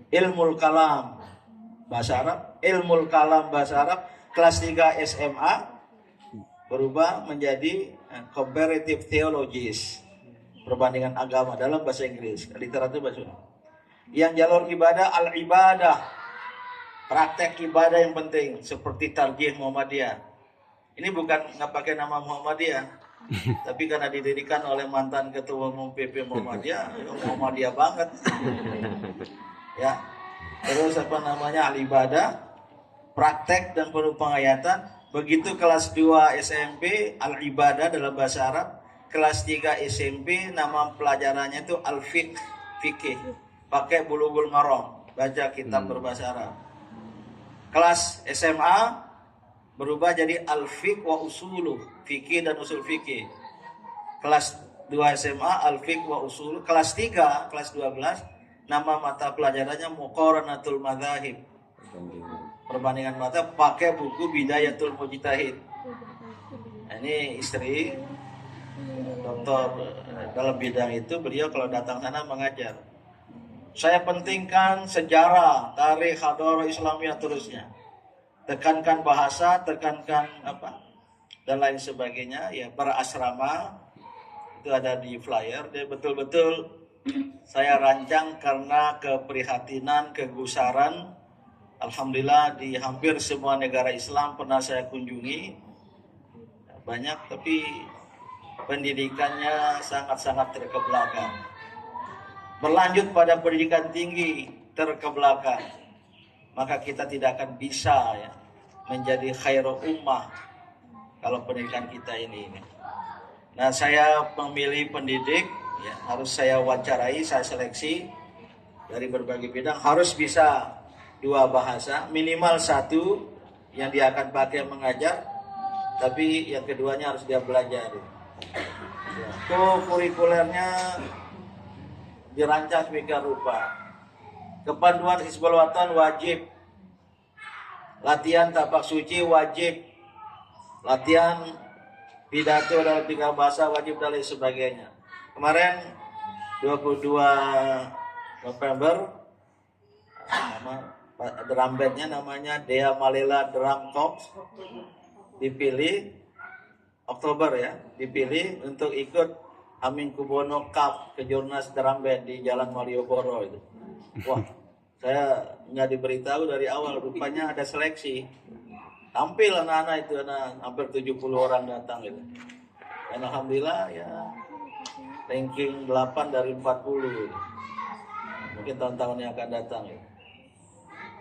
Ilmul Kalam bahasa Arab, Ilmul Kalam bahasa Arab. Kelas 3 SMA berubah menjadi Comparative Theologies, perbandingan agama dalam bahasa Inggris, literatur bahasa Inggris. Yang jalur ibadah al-ibadah, praktek ibadah yang penting seperti Tarjih Muhammadiyah. Ini bukan nggak pakai nama Muhammadiyah, tapi karena didirikan oleh mantan ketua umum PP Muhammadiyah, Muhammadiyah banget. Ya. Terus apa namanya, al-ibadah, praktek dan penuh penghayatan. Begitu kelas 2 SMP al-ibadah dalam bahasa Arab. Kelas 3 SMP nama pelajarannya itu al-fiqh, fikih. Pakai bulughul maram, baca kitab berbahasa Arab. Kelas SMA berubah jadi al-fiqh wa usuluh, fikih dan usul fikih. Kelas 2 SMA al-fiqh wa usul. Kelas 3, kelas 12 nama mata pelajarannya Muqaranatul Madzahib, perbandingan mata, pakai buku Bidayatul Mujtahid. Ini istri doktor dalam bidang itu, beliau kalau datang sana mengajar. Saya pentingkan sejarah, tarikh, hadarah Islamiyah terusnya. Tekankan bahasa, tekankan apa dan lain sebagainya. Ya, para asrama itu ada di flyer. Dia betul-betul saya rancang karena keprihatinan, kegusaran. Alhamdulillah di hampir semua negara Islam pernah saya kunjungi, banyak, tapi pendidikannya sangat-sangat terkebelakang. Berlanjut pada pendidikan tinggi terkebelakang, maka kita tidak akan bisa ya menjadi khairul ummah kalau pendidikan kita ini. Nah, saya memilih pendidik ya, harus saya wawancarai, saya seleksi dari berbagai bidang, harus bisa 2 bahasa, minimal 1 yang dia akan pakai mengajar, tapi yang keduanya harus dia belajar. Ya, kurikulernya dirancang sedemikian rupa. Kepanduan Hizbul Wathan wajib, latihan tapak suci wajib, latihan pidato dalam 3 bahasa wajib dan lain sebagainya. Kemarin 22 November nama drum bandnya namanya Dea Malela Drum Corps dipilih Oktober ya, dipilih untuk ikut Hamengkubuwono Cup Kejurnas Drum Band di Jalan Malioboro itu. Wah, saya nggak diberitahu dari awal, rupanya ada seleksi. Tampil anak-anak itu, hampir 70 orang datang gitu. Dan alhamdulillah ya ranking 8 dari 40 gitu. Mungkin tahun-tahun yang akan datang gitu.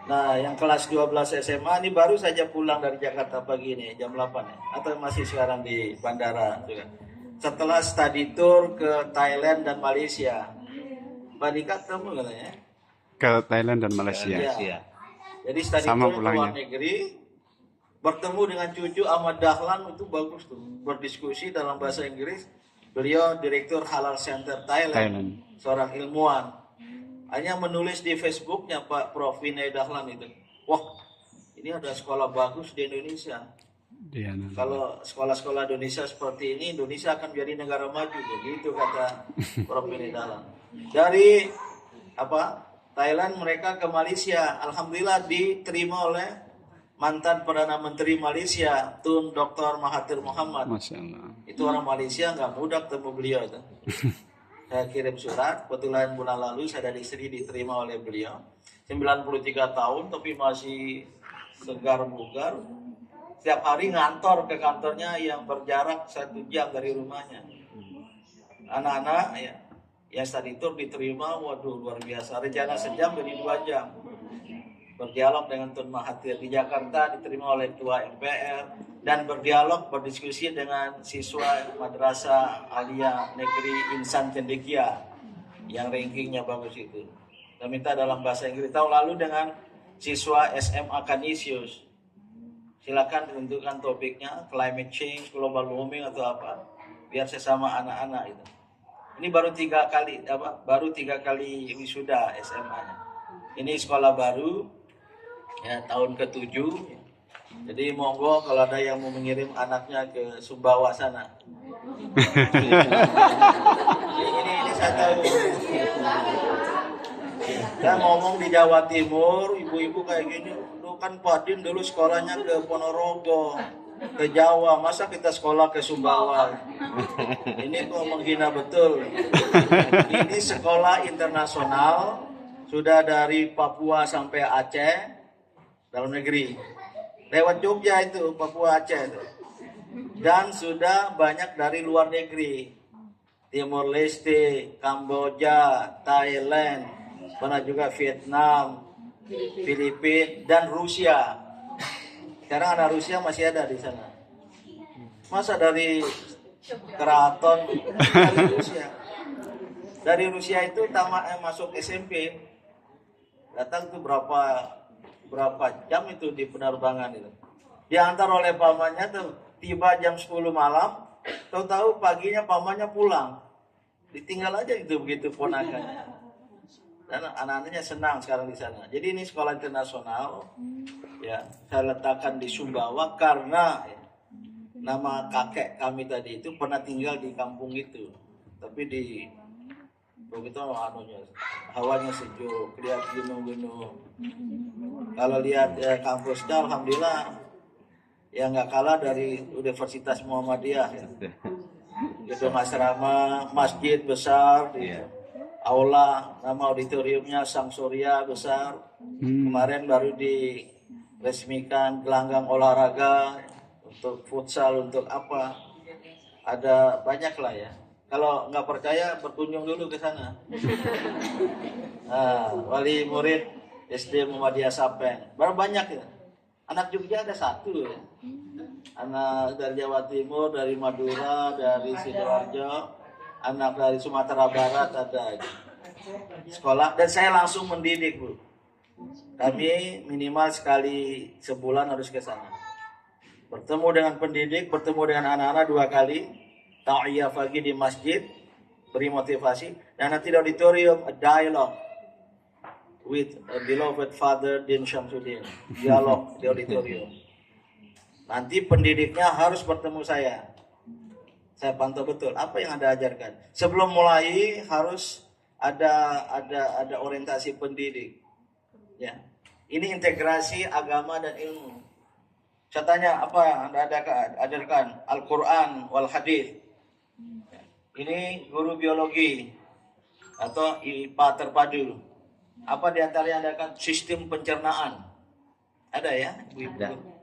Nah, yang kelas 12 SMA ini baru saja pulang dari Jakarta pagi ini jam 8 ya, atau masih sekarang di bandara juga. Setelah study tour ke Thailand dan Malaysia. Pak Dika ketemu katanya. Ke Thailand dan Malaysia. Iya. Jadi study Sama tour ke pulangnya. luar negeri, bertemu dengan cucu Ahmad Dahlan, itu bagus tuh, berdiskusi dalam bahasa Inggris. Beliau direktur Halal Center Thailand. Seorang ilmuwan. Hanya menulis di Facebooknya Pak Prof. Vinay Dahlan itu, wah ini ada sekolah bagus di Indonesia. Kalau sekolah-sekolah Indonesia seperti ini, Indonesia akan menjadi negara maju, begitu kata Prof. Vinay Dahlan. Dari Thailand mereka ke Malaysia, alhamdulillah diterima oleh mantan Perdana Menteri Malaysia, Tun Dr. Mahathir Mohamad. Masya Allah. Itu orang Malaysia, nggak mudah ketemu beliau itu. Saya kirim surat, kebetulan bulan lalu saya dan istri diterima oleh beliau. 93 tahun tapi masih segar bugar. Setiap hari ngantor ke kantornya yang berjarak 1 jam dari rumahnya. Anak-anak ya, yang study tour diterima, waduh luar biasa. Rencana sejam jadi 2 jam. Berdialog dengan Tun Mahathir di Jakarta, diterima oleh Ketua MPR, dan berdialog, berdiskusi dengan siswa Madrasah Aliyah Negeri Insan Cendekia yang rankingnya bagus itu. Saya minta dalam bahasa Inggris. Tahun lalu dengan siswa SMA Canisius. Silakan ditentukan topiknya, climate change, global warming atau apa, biar sesama anak-anak itu. Ini baru 3 kali wisuda SMA-nya. Ini sekolah baru. Ya, tahun ke-7. Jadi monggo kalau ada yang mau mengirim anaknya ke Sumbawa sana. ini saya tahu. Saya ngomong di Jawa Timur, ibu-ibu kayak gini, lu kan Pak Din dulu sekolahnya ke Ponorogo, ke Jawa, masa kita sekolah ke Sumbawa? Ini kok menghina betul. Ini sekolah internasional, sudah dari Papua sampai Aceh, dalam negeri, lewat Jogja itu, Papua Aceh itu. Dan sudah banyak dari luar negeri, Timor Leste, Kamboja, Thailand, pernah juga Vietnam, Filipina, dan Rusia. Sekarang anak Rusia masih ada di sana. Masa dari keraton dari Rusia? Dari Rusia itu masuk SMP, datang tuh berapa jam itu di penerbangan itu. Diantar oleh pamannya tuh, tiba jam 10 malam, tahu-tahu paginya pamannya pulang. Ditinggal aja itu begitu ponakannya. Dan anak-anaknya senang sekarang di sana. Jadi ini sekolah internasional, ya saya letakkan di Sumbawa karena nama kakek kami tadi itu pernah tinggal di kampung itu. Tapi di begitu hawanya sejuk, lihat gunung-gunung. Kalau lihat kampusnya, alhamdulillah ya nggak kalah dari Universitas Muhammadiyah. Ya. Gedung asrama, masjid besar, aula, nama auditoriumnya Sang Surya besar. Kemarin baru diresmikan gelanggang olahraga untuk futsal, untuk apa? Ada banyak lah ya. Kalau nggak percaya, berkunjung dulu ke sana. Nah, wali murid SD Muhammadiyah Sapeng. Baru banyak ya. Anak Jogja ada 1 ya. Anak dari Jawa Timur, dari Madura, dari Sidoarjo, anak dari Sumatera Barat ada. Sekolah, dan saya langsung mendidik, Bu. Kami minimal sekali sebulan harus ke sana. Bertemu dengan pendidik, bertemu dengan anak-anak 2 kali. ta'iyah pagi di masjid, beri motivasi, dan nanti di auditorium a dialogue with a beloved father Din Syamsuddin, dialog di auditorium. Nanti pendidiknya harus bertemu saya pantau betul apa yang Anda ajarkan. Sebelum mulai harus ada orientasi pendidik. Ya. Ini integrasi agama dan ilmu. Saya tanya apa yang Anda ajarkan? Al-Quran wal hadis. Ini guru biologi atau IPA terpadu. Apa di antara yang Anda ajarkan? Sistem pencernaan. Ada ya? Ada.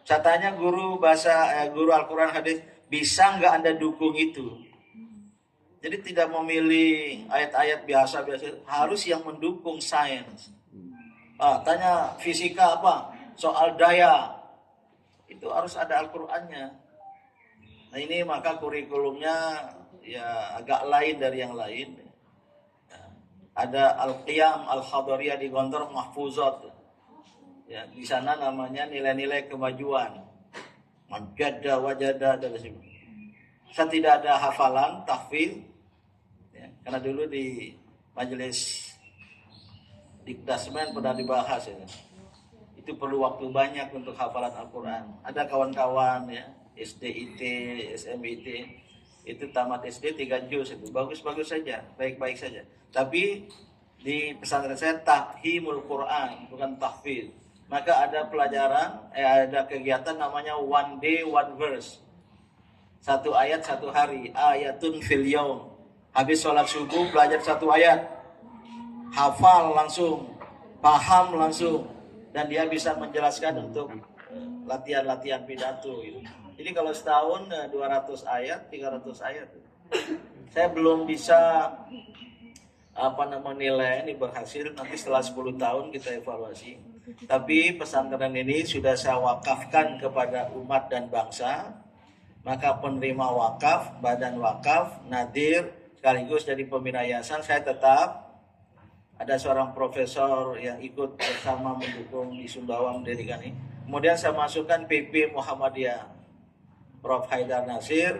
Saya tanya guru guru Al-Quran hadis, bisa nggak Anda dukung itu? Jadi tidak memilih ayat-ayat biasa, harus yang mendukung sains. Tanya fisika apa? Soal daya. Itu harus ada Al-Qur'annya. Nah ini maka kurikulumnya ya agak lain dari yang lain. Ada Al-Qiyam Al-Hadariyah di Gontor Mahfuzat. Ya, di sana namanya nilai-nilai kemajuan. Manjada wajada dan sebagainya. Saya tidak ada hafalan, tahfidz. Ya, karena dulu di majelis dikdasmen pernah dibahas ya. Itu perlu waktu banyak untuk hafalan Al-Quran. Ada kawan-kawan ya, SDIT, SMIT, itu tamat SD 3 juz itu. Bagus-bagus saja, baik-baik saja. Tapi di pesantren saya tafhimul Quran, bukan tahfidz. Maka ada pelajaran, ada kegiatan namanya one day one verse. Satu ayat satu hari, ayatun fil yaum. Habis sholat subuh belajar satu ayat, hafal langsung, paham langsung, dan dia bisa menjelaskan untuk latihan-latihan pidato gitu. Jadi kalau setahun 200 ayat, 300 ayat. Saya belum bisa menilai ini berhasil, nanti setelah 10 tahun kita evaluasi. Tapi pesantren ini sudah saya wakafkan kepada umat dan bangsa. Maka penerima wakaf, badan wakaf, nadir, sekaligus jadi pembina yayasan, saya tetap ada seorang profesor yang ikut bersama mendukung di Sumbawa mendirikan ini. Kemudian saya masukkan PP Muhammadiyah, Prof. Haidar Nasir,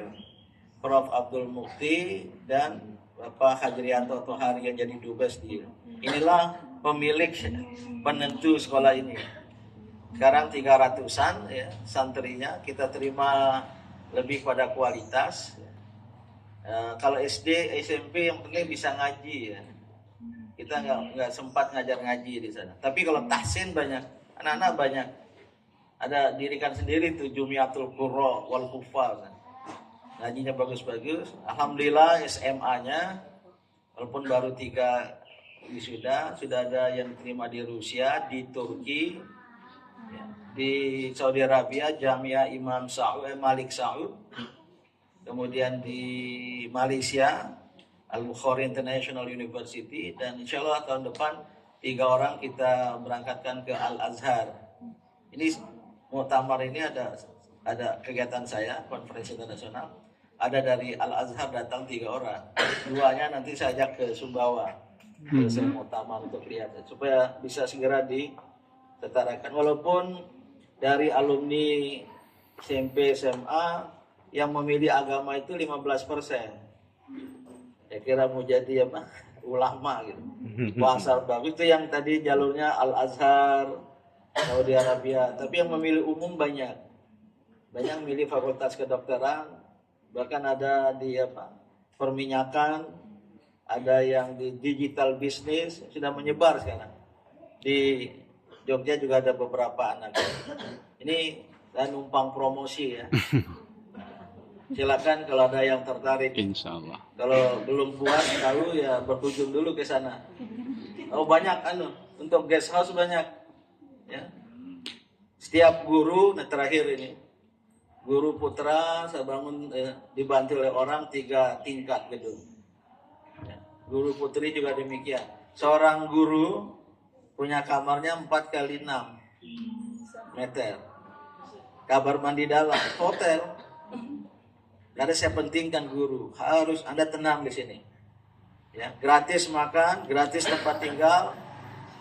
Prof. Abdul Mukti, dan Bapak Hajrianto Tohari yang jadi dubes di. Inilah pemilik penentu sekolah ini. Sekarang 300-an ya, santrinya, kita terima lebih pada kualitas. Kalau SD, SMP yang penting bisa ngaji ya. Kita nggak sempat ngajar ngaji di sana. Tapi kalau tahsin banyak, anak-anak banyak. Ada dirikan sendiri tuh Jumiatul Qurra wal Kuffar. Ngajinya bagus-bagus. Alhamdulillah SMA-nya walaupun baru 3 wisuda, sudah ada yang terima di Rusia, di Turki, ya, di Saudi Arabia, Jamia Imam Malik Saud, kemudian di Malaysia, Al-Bukhari International University, dan insya Allah tahun depan 3 orang kita berangkatkan ke Al-Azhar. Ini muktamar ini ada kegiatan saya, konferensi internasional. Ada dari Al-Azhar datang 3 orang. 2-nya nanti saya ajak ke Sumbawa. Selesai muktamar untuk lihat supaya bisa segera disetarakan. Walaupun dari alumni SMP SMA yang memilih agama itu 15%. Ya kira mau jadi apa? Ulama gitu. Bahasa bagus itu yang tadi jalurnya Al-Azhar, Saudi Arabia. Tapi yang memilih umum banyak. Banyak milih fakultas kedokteran, bahkan ada di perminyakan, ada yang di digital bisnis, sudah menyebar sekarang. Di Jogja juga ada beberapa anak. Ini saya numpang promosi ya. Silakan kalau ada yang tertarik. Insya Allah. Kalau belum puas tahu ya berkunjung dulu ke sana. Oh banyak untuk guest house banyak. Ya. Setiap guru, nah terakhir ini, guru putra saya bangun dibantu oleh orang 3 tingkat gedung. Ya. Guru putri juga demikian. Seorang guru punya kamarnya 4x6 meter. Kamar mandi dalam, hotel. Karena saya pentingkan guru, harus Anda tenang di sini. Ya, gratis makan, gratis tempat tinggal,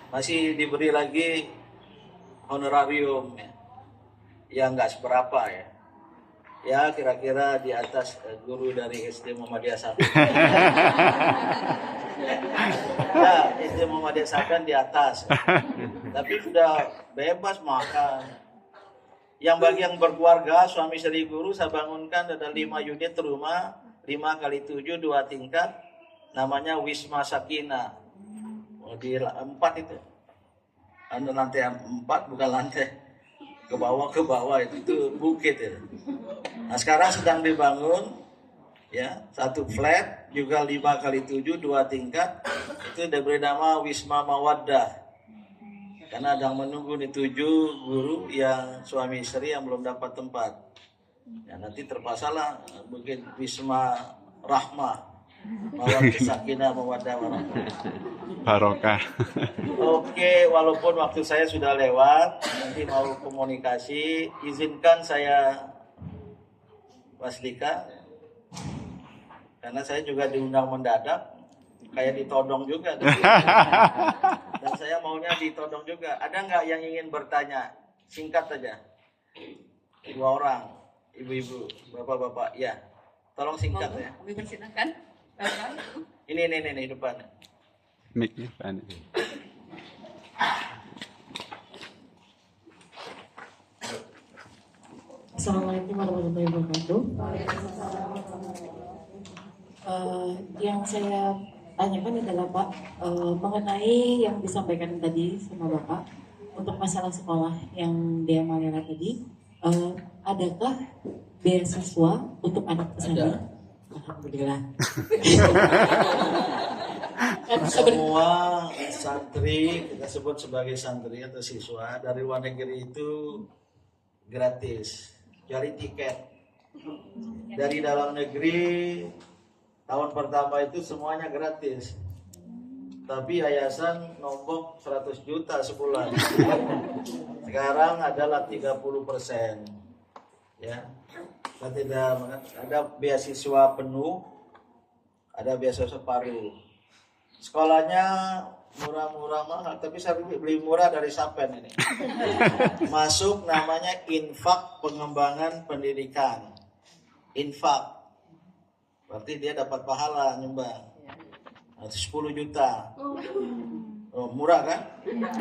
masih diberi lagi honorarium ya. Yang nggak seberapa ya. Ya kira-kira di atas guru dari SD Muhammadiyah Sapen. Ya, SD Muhammadiyah Sapen di atas. Tapi sudah bebas makan. Yang bagi yang berkeluarga, suami istri guru, saya bangunkan ada 5 unit rumah, 5 kali 7, 2 tingkat. Namanya Wisma Sakinah. Di 4 itu. Anu lantai 4 bukan lantai. Ke bawah itu bukit ya. Nah sekarang sedang dibangun ya satu flat juga 5 kali 7 2 tingkat itu diberi nama Wisma Mawaddah karena ada menunggu di 7 guru yang suami istri yang belum dapat tempat ya nanti terpasalah mungkin Wisma Rahmah Mawaddah Sakinah Mawaddah Warahmah. Barokah. Oke, walaupun waktu saya sudah lewat, nanti mau komunikasi, izinkan saya Mas Dika, karena saya juga diundang mendadak, kayak ditodong juga. Dan saya maunya ditodong juga. Ada nggak yang ingin bertanya? Singkat saja. 2 orang, ibu-ibu, bapak-bapak, ya. Tolong singkat ya. Kami persilakan. Ini depan. Mic-nya Pak. Assalamualaikum warahmatullahi wabarakatuh. Yang saya tanyakan adalah Pak, mengenai yang disampaikan tadi sama Bapak untuk masalah sekolah yang dia Malera tadi, adakah beasiswa untuk anak kesana? Alhamdulillah. Semua santri, kita sebut sebagai santri atau siswa dari luar negeri itu gratis, cari tiket. Dari dalam negeri tahun pertama itu semuanya gratis. Tapi yayasan nombok 100 juta sebulan. Sekarang adalah 30%. Ya. Kita tidak ada beasiswa penuh, ada beasiswa separuh. Sekolahnya murah-murah mahal, tapi saya beli murah dari Sapen ini. Masuk namanya infak pengembangan pendidikan. Infak. Berarti dia dapat pahala nyumbang. 10 juta. Oh, murah kan? Nah.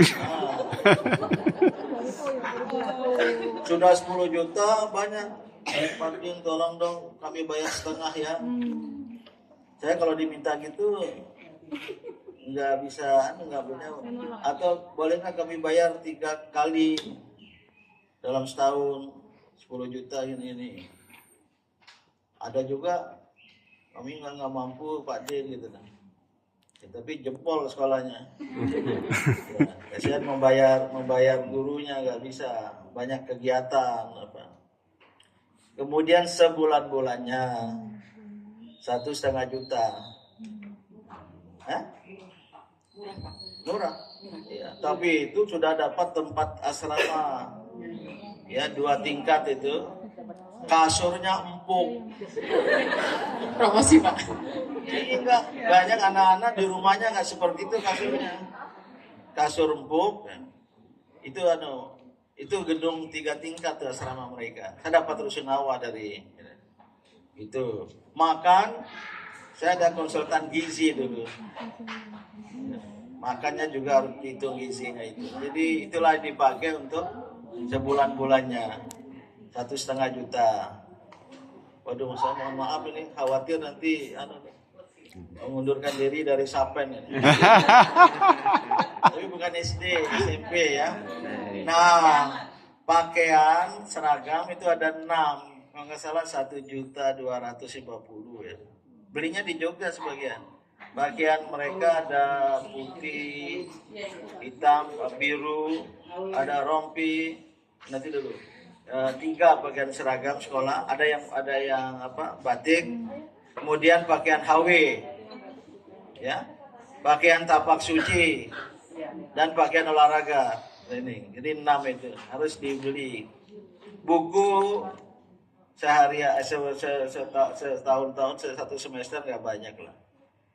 Sudah 10 juta banyak. Panding tolong dong kami bayar setengah ya. Saya kalau diminta gitu nggak bisa, nggak punya. Atau bolehkah kami bayar 3 kali dalam setahun 10 juta ini. Ada juga kami nggak mampu Pak D gitu kan. Ya, tapi jempol sekolahnya. Ya, kasihan membayar gurunya nggak bisa, banyak kegiatan apa. Kemudian sebulan-bulannya 1,5 juta. Hah? Murah. Ya, tapi itu sudah dapat tempat asrama. Ya, 2 tingkat itu. Kasurnya empuk. Promosi Pak. Jadi enggak, banyak anak-anak di rumahnya nggak seperti itu kasurnya. Kasur empuk. Itu itu gedung 3 tingkat tuh asrama mereka. Saya dapat rusunawa dari itu. Makan, saya ada konsultan gizi dulu. Makannya juga harus dihitung gizinya itu. Jadi itulah dipakai untuk sebulan-bulannya 1,5 juta. Waduh, saya mohon maaf ini khawatir nanti mengundurkan diri dari Sapen ini. Tapi bukan SD, SMP ya. Nah, pakaian seragam itu ada 6, kalau nggak salah 1.250.000 ya. Belinya di Jogja sebagian. Bagian mereka ada putih, hitam, biru, ada rompi. Nanti dulu. 3 pakaian seragam sekolah. Ada yang batik. Kemudian pakaian HW, ya, pakaian tapak suci, dan pakaian olahraga. Ini, jadi 6 itu harus dibeli. Buku setahun-tahun 1 semester nggak banyak lah,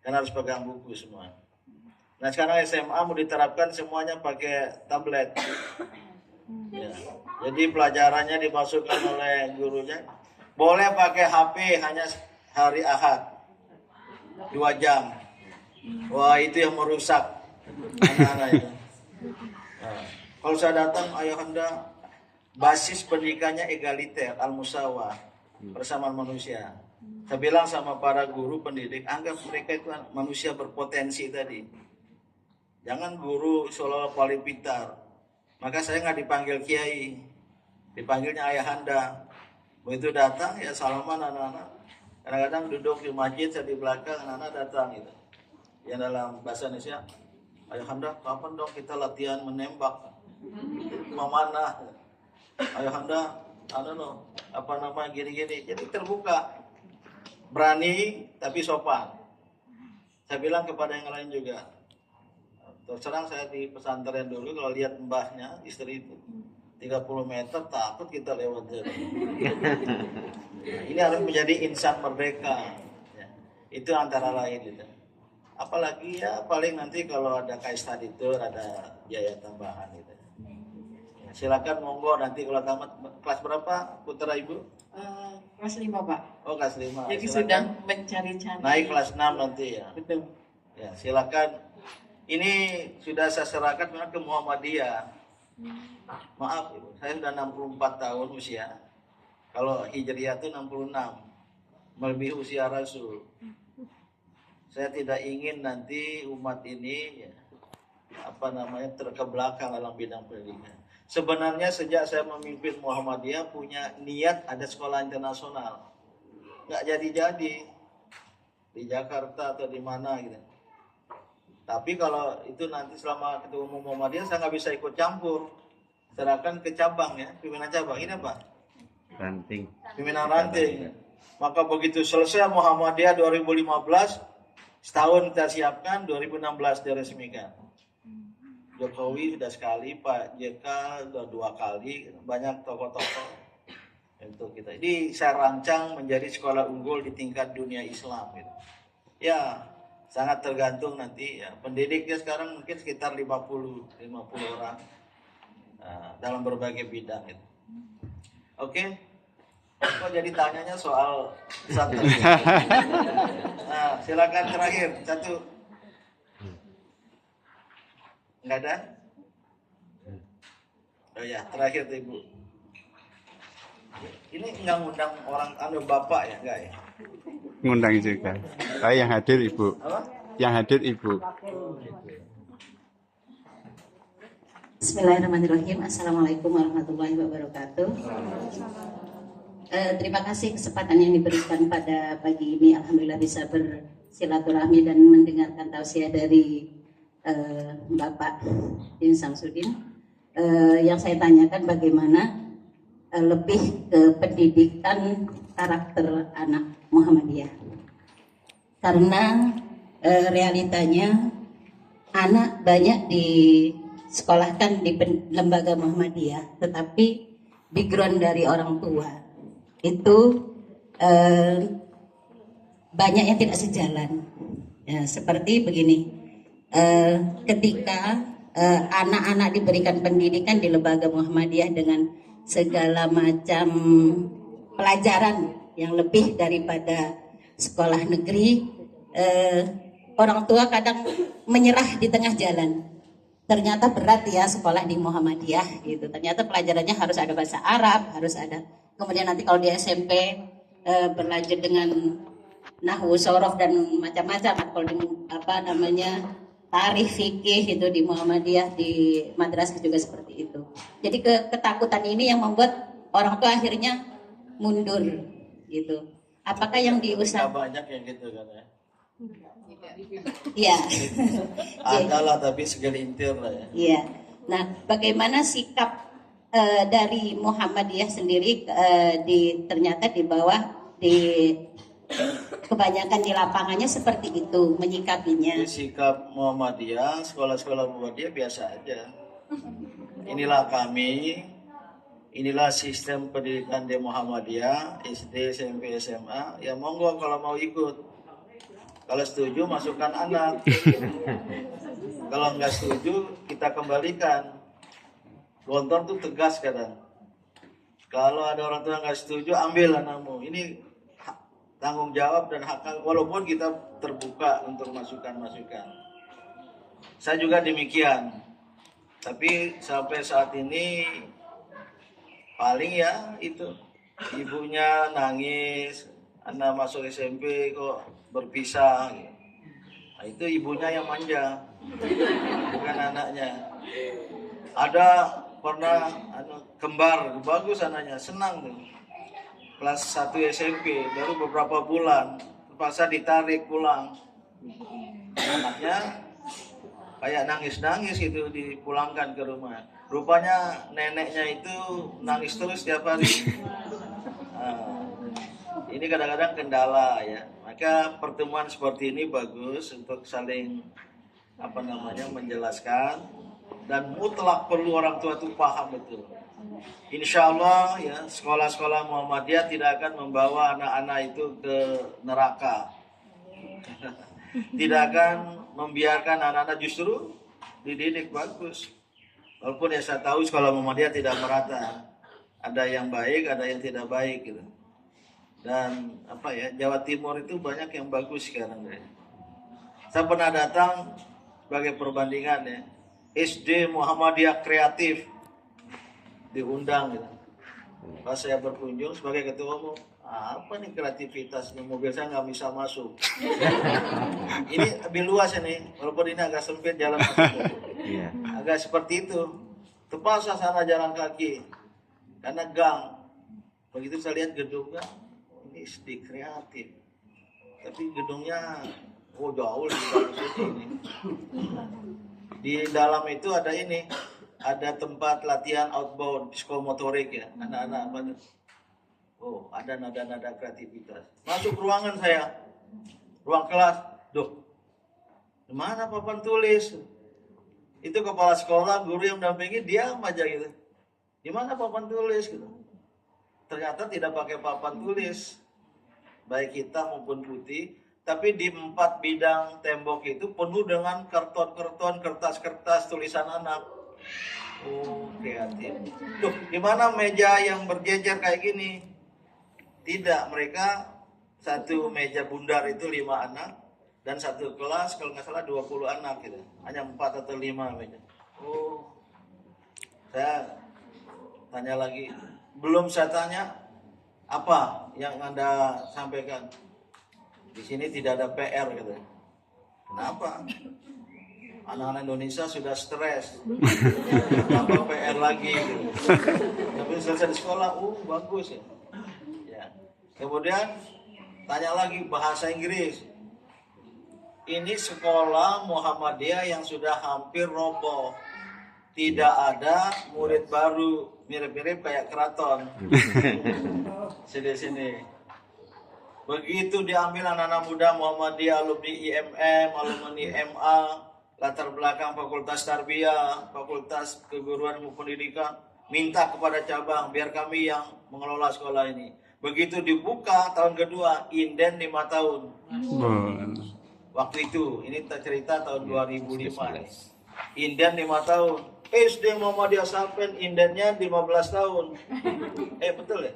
karena harus pegang buku semua. Nah sekarang SMA mau diterapkan semuanya pakai tablet. Ya. Jadi pelajarannya dimasukkan oleh gurunya. Boleh pakai HP hanya hari Ahad 2 jam. Wah, itu yang merusak anak-anak itu. Nah, kalau saya datang, ayahanda, basis pendidikannya egaliter, al-musawah, persamaan manusia. Saya bilang sama para guru pendidik, anggap mereka itu manusia berpotensi tadi. Jangan guru seolah-olah paling pintar. Maka saya nggak dipanggil kiai, dipanggilnya ayahanda. Begitu datang, ya salaman anak-anak. Kadang-kadang duduk di masjid, saya di belakang, anak-anak datang gitu. Yang dalam bahasa Indonesia, ayahanda, kapan dong kita latihan menembak? Mau mana? Ayahanda, apa namanya gini-gini. Jadi terbuka, berani tapi sopan. Saya bilang kepada yang lain juga. Terus terang saya di pesantren dulu, kalau lihat mbahnya, istri itu 30 meter takut kita lewat jalan. Ini harus menjadi insan merdeka. Ya. Itu antara lain gitu. Apalagi ya paling nanti kalau ada case study tour, ada biaya tambahan gitu. Ya, silakan monggo nanti kalau tamat kelas berapa putra ibu? Kelas 5 Pak. Oh kelas 5. Jadi Silakan. sudah mencari-cari. Naik kelas 6 nanti ya. Betul. Ya silakan. Ini sudah saya serahkan ke Muhammadiyah. Maaf ibu, saya sudah 64 tahun usia. Kalau Hijriah itu 66, melebihi usia Rasul. Saya tidak ingin nanti umat ini terkebelakang dalam bidang pendidikan. Sebenarnya sejak saya memimpin Muhammadiyah punya niat ada sekolah internasional. Nggak jadi-jadi di Jakarta atau di mana gitu. Tapi kalau itu nanti selama ketua umum Muhammadiyah saya nggak bisa ikut campur. Serahkan ke cabang ya, pimpinan cabang. Ini apa? Ranting. Pimpinan ranting. Maka begitu selesai Muhammadiyah 2015, setahun kita siapkan, 2016 diresmikan. Jokowi sudah sekali, Pak JK sudah 2 kali, banyak tokoh-tokoh untuk kita. Ini saya rancang menjadi sekolah unggul di tingkat dunia Islam. Gitu. Ya, sangat tergantung nanti ya. Pendidiknya sekarang mungkin sekitar 50 orang dalam berbagai bidang gitu. Oke. Kok jadi tanyanya soal pesantren. Nah, silakan terakhir satu. Enggak ada? Oh ya, terakhir tuh Ibu. Ini enggak ngundang orang bapak ya, enggak ya? Ngundang juga. Yang hadir ibu. Apa? Yang hadir ibu. Bismillahirrahmanirrahim. Assalamualaikum warahmatullahi wabarakatuh. Terima kasih kesempatan yang diberikan pada pagi ini. Alhamdulillah bisa bersilaturahmi dan mendengarkan tausiah dari Bapak Din Samsudin. Yang saya tanyakan bagaimana lebih ke pendidikan karakter anak Muhammadiyah. Karena realitanya anak banyak disekolahkan di lembaga Muhammadiyah, tetapi background dari orang tua itu banyak yang tidak sejalan. Ya, seperti begini, ketika anak-anak diberikan pendidikan di lembaga Muhammadiyah dengan segala macam pelajaran yang lebih daripada sekolah negeri, orang tua kadang menyerah di tengah jalan. Ternyata berat ya sekolah di Muhammadiyah gitu. Ternyata pelajarannya harus ada bahasa Arab, harus ada. Kemudian nanti kalau di SMP berlanjut dengan nahwu, sorof dan macam-macam. Kalau di tarikh, fikih itu di Muhammadiyah, di madrasah juga seperti itu. Jadi ketakutan ini yang membuat orang tua akhirnya mundur gitu. Apakah yang diusahakan? Banyak yang gitu kan ya. Iya. Adalah tapi segelintir lah ya. Iya. Nah, bagaimana sikap dari Muhammadiyah sendiri ternyata di bawah kebanyakan di lapangannya seperti itu menyikapinya. Sikap Muhammadiyah, sekolah-sekolah Muhammadiyah biasa aja. Inilah kami, inilah sistem pendidikan di Muhammadiyah, SD, SMP, SMA. Ya monggo kalau mau ikut. Kalau setuju masukkan anak. Kalau nggak setuju kita kembalikan. Gontor tuh tegas kadang. Kalau ada orang tua nggak setuju, ambil anakmu. Ini tanggung jawab dan hak, walaupun kita terbuka untuk masukan-masukan. Saya juga demikian. Tapi sampai saat ini paling ya itu ibunya nangis, anak masuk SMP kok berpisah. Nah, itu ibunya yang manja, bukan anaknya. Ada pernah kembar, bagus anaknya, senang tuh. Kelas 1 SMP, baru beberapa bulan, terpaksa ditarik pulang. Anaknya kayak nangis-nangis itu dipulangkan ke rumah. Rupanya neneknya itu nangis terus tiap hari. Ini kadang-kadang kendala ya. Maka pertemuan seperti ini bagus untuk saling menjelaskan, dan mutlak perlu orang tua itu paham betul. Insya Allah ya, sekolah-sekolah Muhammadiyah tidak akan membawa anak-anak itu ke neraka. Tidak akan membiarkan anak-anak, justru dididik bagus. Walaupun ya saya tahu sekolah Muhammadiyah tidak merata. Ada yang baik, ada yang tidak baik gitu. Dan Jawa Timur itu banyak yang bagus sekarang ya. Saya pernah datang sebagai perbandingan ya, SD Muhammadiyah Kreatif diundang gitu. Pas saya berkunjung sebagai ketua umum, apa nih kreativitasnya, mobil saya nggak bisa masuk. Ini lebih luas ini, walaupun ini agak sempit jalan masuknya. Agak seperti itu, terpaksa sana jalan kaki karena gang. Begitu saya lihat gedungnya, ini SD kreatif, tapi gedungnya jauh lebih bagus ini. Di dalam itu ada ini, ada tempat latihan outbound psikomotorik ya, anak-anak apa tuh. Ada nada-nada kreativitas. Masuk ruangan saya, ruang kelas, mana papan tulis? Itu kepala sekolah, guru yang mendampingi, diam aja gitu. Di mana papan tulis gitu? Ternyata tidak pakai papan tulis, baik hitam maupun putih, tapi di 4 bidang tembok itu penuh dengan karton-karton, kertas-kertas tulisan anak. Kreatif. Di mana meja yang berjejer kayak gini? Tidak, mereka satu meja bundar itu 5 anak, dan satu kelas kalau nggak salah 20 anak gitu. Hanya 4 atau 5 meja. Saya tanya lagi, belum saya tanya apa yang Anda sampaikan. Di sini tidak ada PR gitu. Kenapa? Anak-anak Indonesia sudah stres, tambah PR lagi gitu. Tapi selesai di sekolah, bagus ya. Kemudian tanya lagi bahasa Inggris. Ini sekolah Muhammadiyah yang sudah hampir roboh. Tidak ada murid baru, mirip-mirip kayak keraton. Sini. Begitu diambil anak-anak muda Muhammadiyah, alumni IMM, alumni MA, latar belakang Fakultas Tarbiyah, Fakultas Keguruan Ilmu Pendidikan, minta kepada cabang biar kami yang mengelola sekolah ini. Begitu dibuka tahun kedua, inden 5 tahun. Waktu itu, ini cerita tahun 2005. Inden 5 tahun. SD Muhammadiyah Sapen, indennya 15 tahun. Betul ya?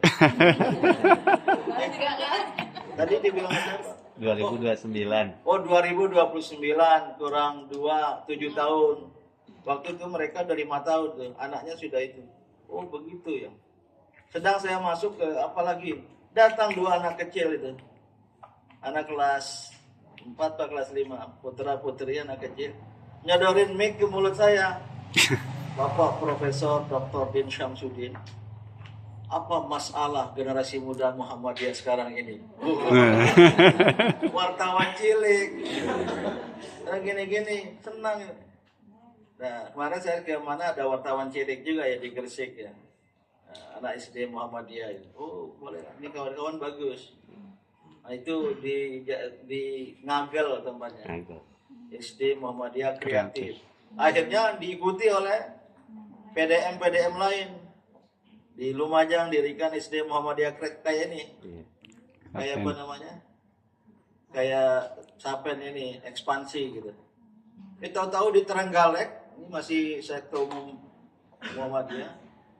Tadi dibilang apa? 2029. 2029 kurang 2, 7 tahun. Waktu itu mereka udah 5 tahun tuh, anaknya sudah itu. Begitu ya. Sedang saya masuk ke apalagi, datang 2 anak kecil itu. Anak kelas 4 atau kelas 5, putra-putri anak kecil. Nyodorin mic ke mulut saya. Bapak Profesor Dr. Din Syamsuddin, apa masalah generasi muda Muhammadiyah sekarang ini? Wartawan cilik. Gini-gini, senang. Nah, kemarin saya ke mana ada wartawan cilik juga ya di Gresik ya. Anak SD Muhammadiyah itu. Boleh. Ini kawan-kawan bagus. Nah, itu di Ngagel tempatnya. SD Muhammadiyah Kreatif. Akhirnya diikuti oleh PDM lain. Di Lumajang dirikan SD Muhammadiyah kayak ini. Kayak apa namanya? Kayak Sapen ini, ekspansi gitu. Tahu-tahu di Trenggalek, ini masih sektor umum Muhammadiyah.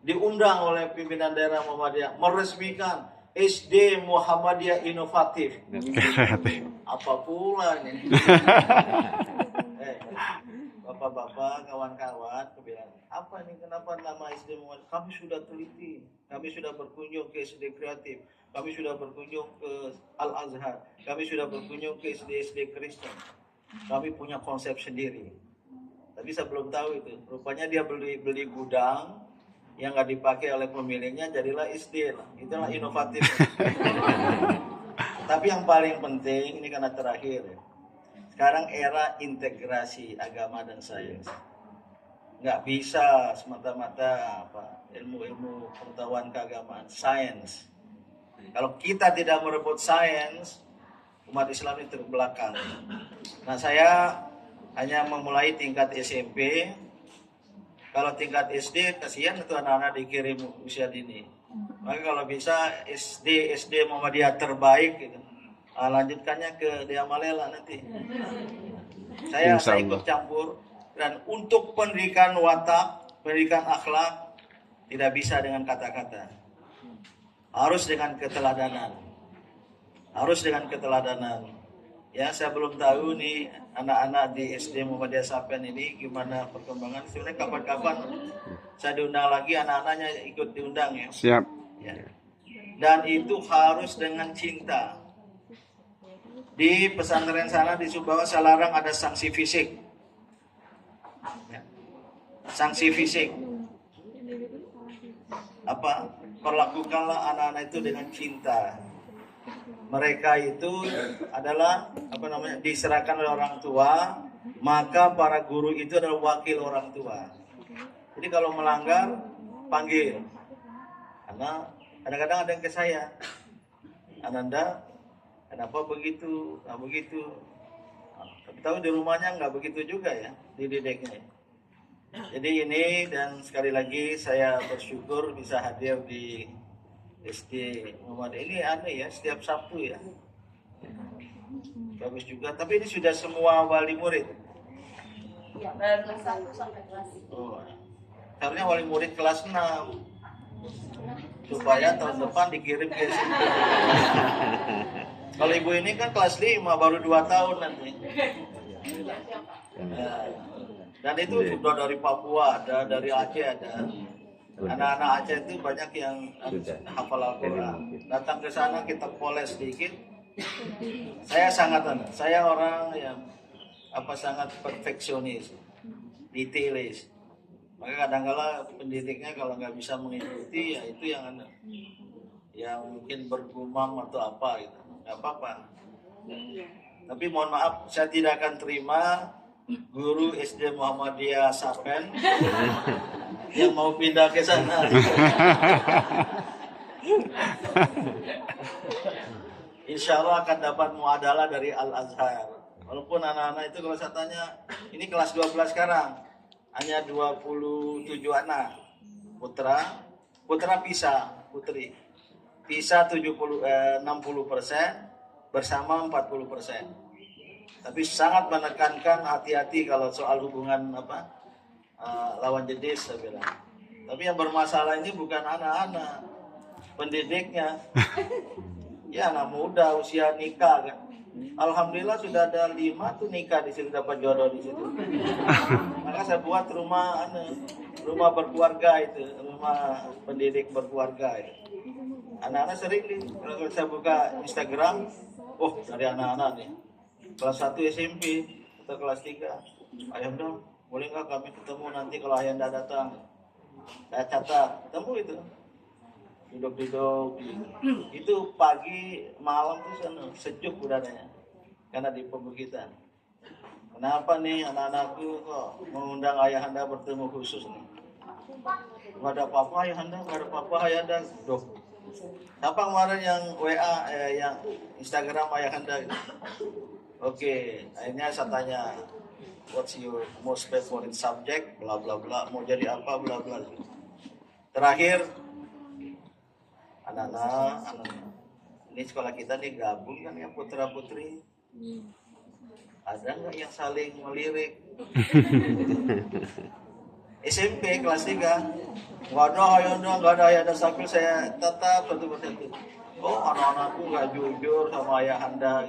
diundang oleh pimpinan daerah Muhammadiyah meresmikan SD Muhammadiyah inovatif. Apa pula ini? Bapak-bapak, kawan-kawan, kebilang, apa ini, kenapa nama SD Muhammadiyah? Kami sudah teliti, kami sudah berkunjung ke SD kreatif, kami sudah berkunjung ke Al-Azhar, kami sudah berkunjung ke SD-SD Kristen. Kami punya konsep sendiri. Tapi saya belum tahu itu. Rupanya dia beli gudang yang nggak dipakai oleh pemiliknya, jadilah SD lah. Itulah inovatif. Tapi yang paling penting ini karena terakhir ya. Sekarang era integrasi agama dan sains. Nggak bisa semata-mata ilmu-ilmu pengetahuan keagamaan, sains. Kalau kita tidak merebut sains, umat Islam ini terbelakang. Nah, saya hanya memulai tingkat SMP. Kalau tingkat SD, kasihan itu anak-anak dikirim usia dini. Maka kalau bisa SD Muhammadiyah terbaik gitu. Lanjutkannya ke Dea Malela nanti. Saya ikut campur. Dan untuk pendidikan watak, pendidikan akhlak, tidak bisa dengan kata-kata. Harus dengan keteladanan. Harus dengan keteladanan. Ya, saya belum tahu nih anak-anak di SD Muhammadiyah Sapen ini gimana perkembangan. Sebenarnya kapan-kapan saya diundang lagi, anak-anaknya ikut diundang ya. Siap. Ya. Dan itu harus dengan cinta. Di pesantren sana di Sumbawa saya larang ada sanksi fisik. Ya. Sanksi fisik. Apa? Perlakukanlah anak-anak itu dengan cinta. Mereka itu adalah diserahkan oleh orang tua, maka para guru itu adalah wakil orang tua. Jadi kalau melanggar, panggil. Karena kadang-kadang ada yang ke saya, Ananda, kenapa begitu? Nggak begitu. Tapi tahu di rumahnya nggak begitu juga ya, dididiknya. Jadi ini, dan sekali lagi saya bersyukur bisa hadir di SD Muhammadiyah ini aneh ya, setiap Sabtu ya. Bagus juga, tapi ini sudah semua wali murid. Ya, dari kelas 1 sampai kelas 3. Oh, seharusnya wali murid kelas 6. Supaya tahun depan dikirim ke SMP. Kalau ibu ini kan kelas 5, baru 2 tahun nanti. Ya. Dan itu sudah dari Papua ada, dari Aceh ada. Anak-anak Aceh itu banyak yang hafal Al-Quran. Datang ke sana kita poles sedikit. Saya orang yang sangat perfeksionis, detailis. Maka kadang-kala pendidiknya kalau nggak bisa mengikuti, ya itu yang mungkin bergumam atau apa gitu. Nggak apa-apa. Tapi mohon maaf, saya tidak akan terima guru SD Muhammadiyah Sapen yang mau pindah ke sana. Insya Allah akan dapat muadalah dari Al-Azhar. Walaupun anak-anak itu kalau saya tanya, ini kelas 12 sekarang, hanya 27 anak. Putra pisah, putri. Pisah 60%, bersama 40%. Tapi sangat menekankan hati-hati kalau soal hubungan lawan jenis, saya bilang. Tapi yang bermasalah ini bukan anak-anak, pendidiknya. Ya anak muda usia nikah kan. Alhamdulillah sudah ada 5 tuh nikah di situ, dapat jodoh di situ. Maka saya buat rumah berkeluarga itu, rumah pendidik berkeluarga itu. Anak-anak sering nih, kalau saya buka Instagram, dari anak-anak nih. Kelas 1 SMP atau kelas 3. Ayanda, boleh nggak kami ketemu nanti kalau Ayanda datang? Saya catat, ketemu itu. Duduk-duduk. Itu pagi, malam tuh sejuk udaranya. Karena di pebukitan. Kenapa nih anak-anakku kok mengundang Ayahanda bertemu khusus nih? Nggak ada apa-apa Ayahanda, nggak ada apa-apa Ayahanda. Siapa kemarin yang WA, yang Instagram Ayahanda gitu? Oke, akhirnya saya tanya, what's your most favorite subject, bla bla bla, mau jadi apa, bla bla. Terakhir, anak-anak, ini sekolah kita nih gabung kan ya putra putri. Ada nggak yang saling melirik? SMP kelas 3. Nggak ada ayah dan sambil saya tetap satu persatu. Oh, anak-anakku nggak jujur sama ayahanda.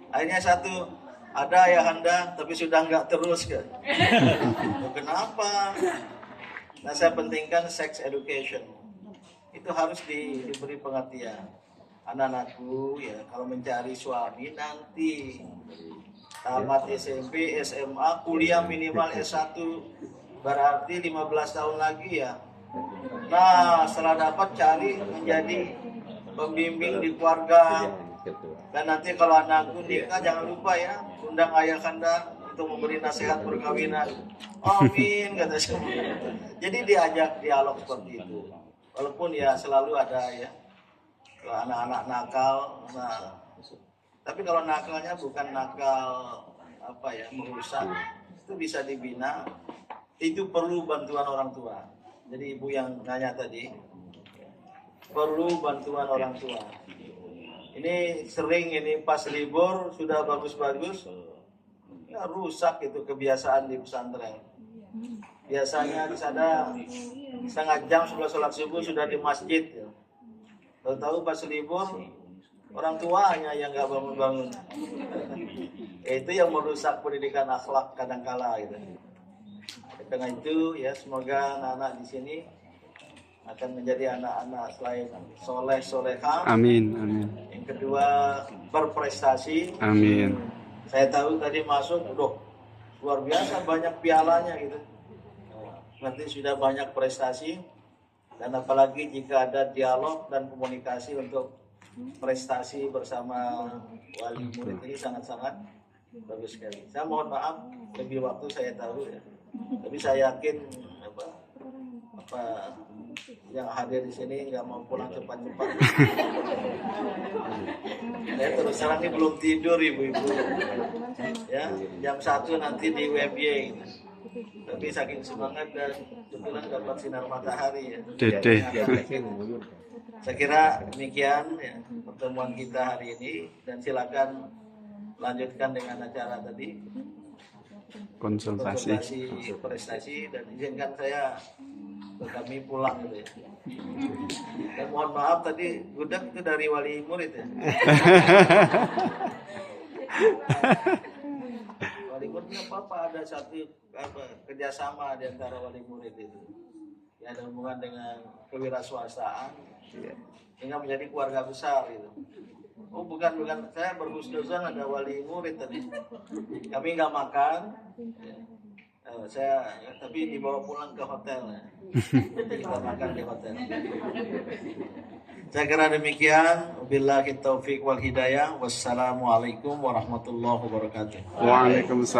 Akhirnya satu, ada ayahanda tapi sudah nggak terus kan. Kenapa? Nah, saya pentingkan sex education. Itu harus diberi pengertian. Anak-anakku ya, kalau mencari suami nanti tamat SMP, SMA, kuliah minimal S1, berarti 15 tahun lagi ya. Nah, setelah dapat cari menjadi pembimbing di keluarga. Dan nanti kalau anakku nikah jangan lupa ya, undang ayah kanda untuk memberi nasihat perkawinan. Amin kata saya. Jadi diajak dialog seperti itu. Walaupun ya selalu ada ya anak-anak nakal. Nah, tapi kalau nakalnya bukan nakal apa ya merusak, itu bisa dibina. Itu perlu bantuan orang tua. Jadi ibu yang nanya tadi perlu bantuan orang tua. Ini sering ini pas libur sudah bagus-bagus, ya rusak itu kebiasaan di pesantren. Biasanya di sana setengah jam sebelum sholat subuh sudah di masjid. Ya. Tahu-tahu pas libur orang tuanya yang nggak bangun-bangun. Itu yang merusak pendidikan akhlak kadangkala gitu. Dengan itu ya semoga anak-anak di sini akan menjadi anak-anak selain soleh soleha. Amin, amin. Yang kedua berprestasi. Amin. Saya tahu tadi masuk, luar biasa banyak pialanya gitu. Nanti sudah banyak prestasi dan apalagi jika ada dialog dan komunikasi untuk prestasi bersama wali murid ini sangat-sangat bagus sekali. Saya mohon maaf lebih waktu saya tahu ya, tapi saya yakin apa yang hadir di sini nggak mau pulang cepat-cepat. Saya terus terang ini belum tidur ibu-ibu. Ya, jam 1 nanti di WBY. Tapi saking semangat dan kebetulan dapat sinar matahari ya. Dede. Saya kira demikian ya, pertemuan kita hari ini dan silakan lanjutkan dengan acara tadi. Konsultasi. Prestasi dan izinkan saya kami pulang gitu ya. Dan mohon maaf tadi gudeg itu dari wali murid ya. Wali murid apa ada satu kerjasama di antara wali murid itu. Ya ada hubungan dengan kewirausahaan sehingga menjadi keluarga besar gitu. Oh bukan saya berhusnuzon ada wali murid tadi. Kami nggak makan. Ya. Tapi dibawa pulang ke hotel ya. Kita makan di hotel. Saya kira demikian. Wabillahi taufiq wal hidayah. Wassalamualaikum warahmatullahi wabarakatuh. Waalaikumsalam.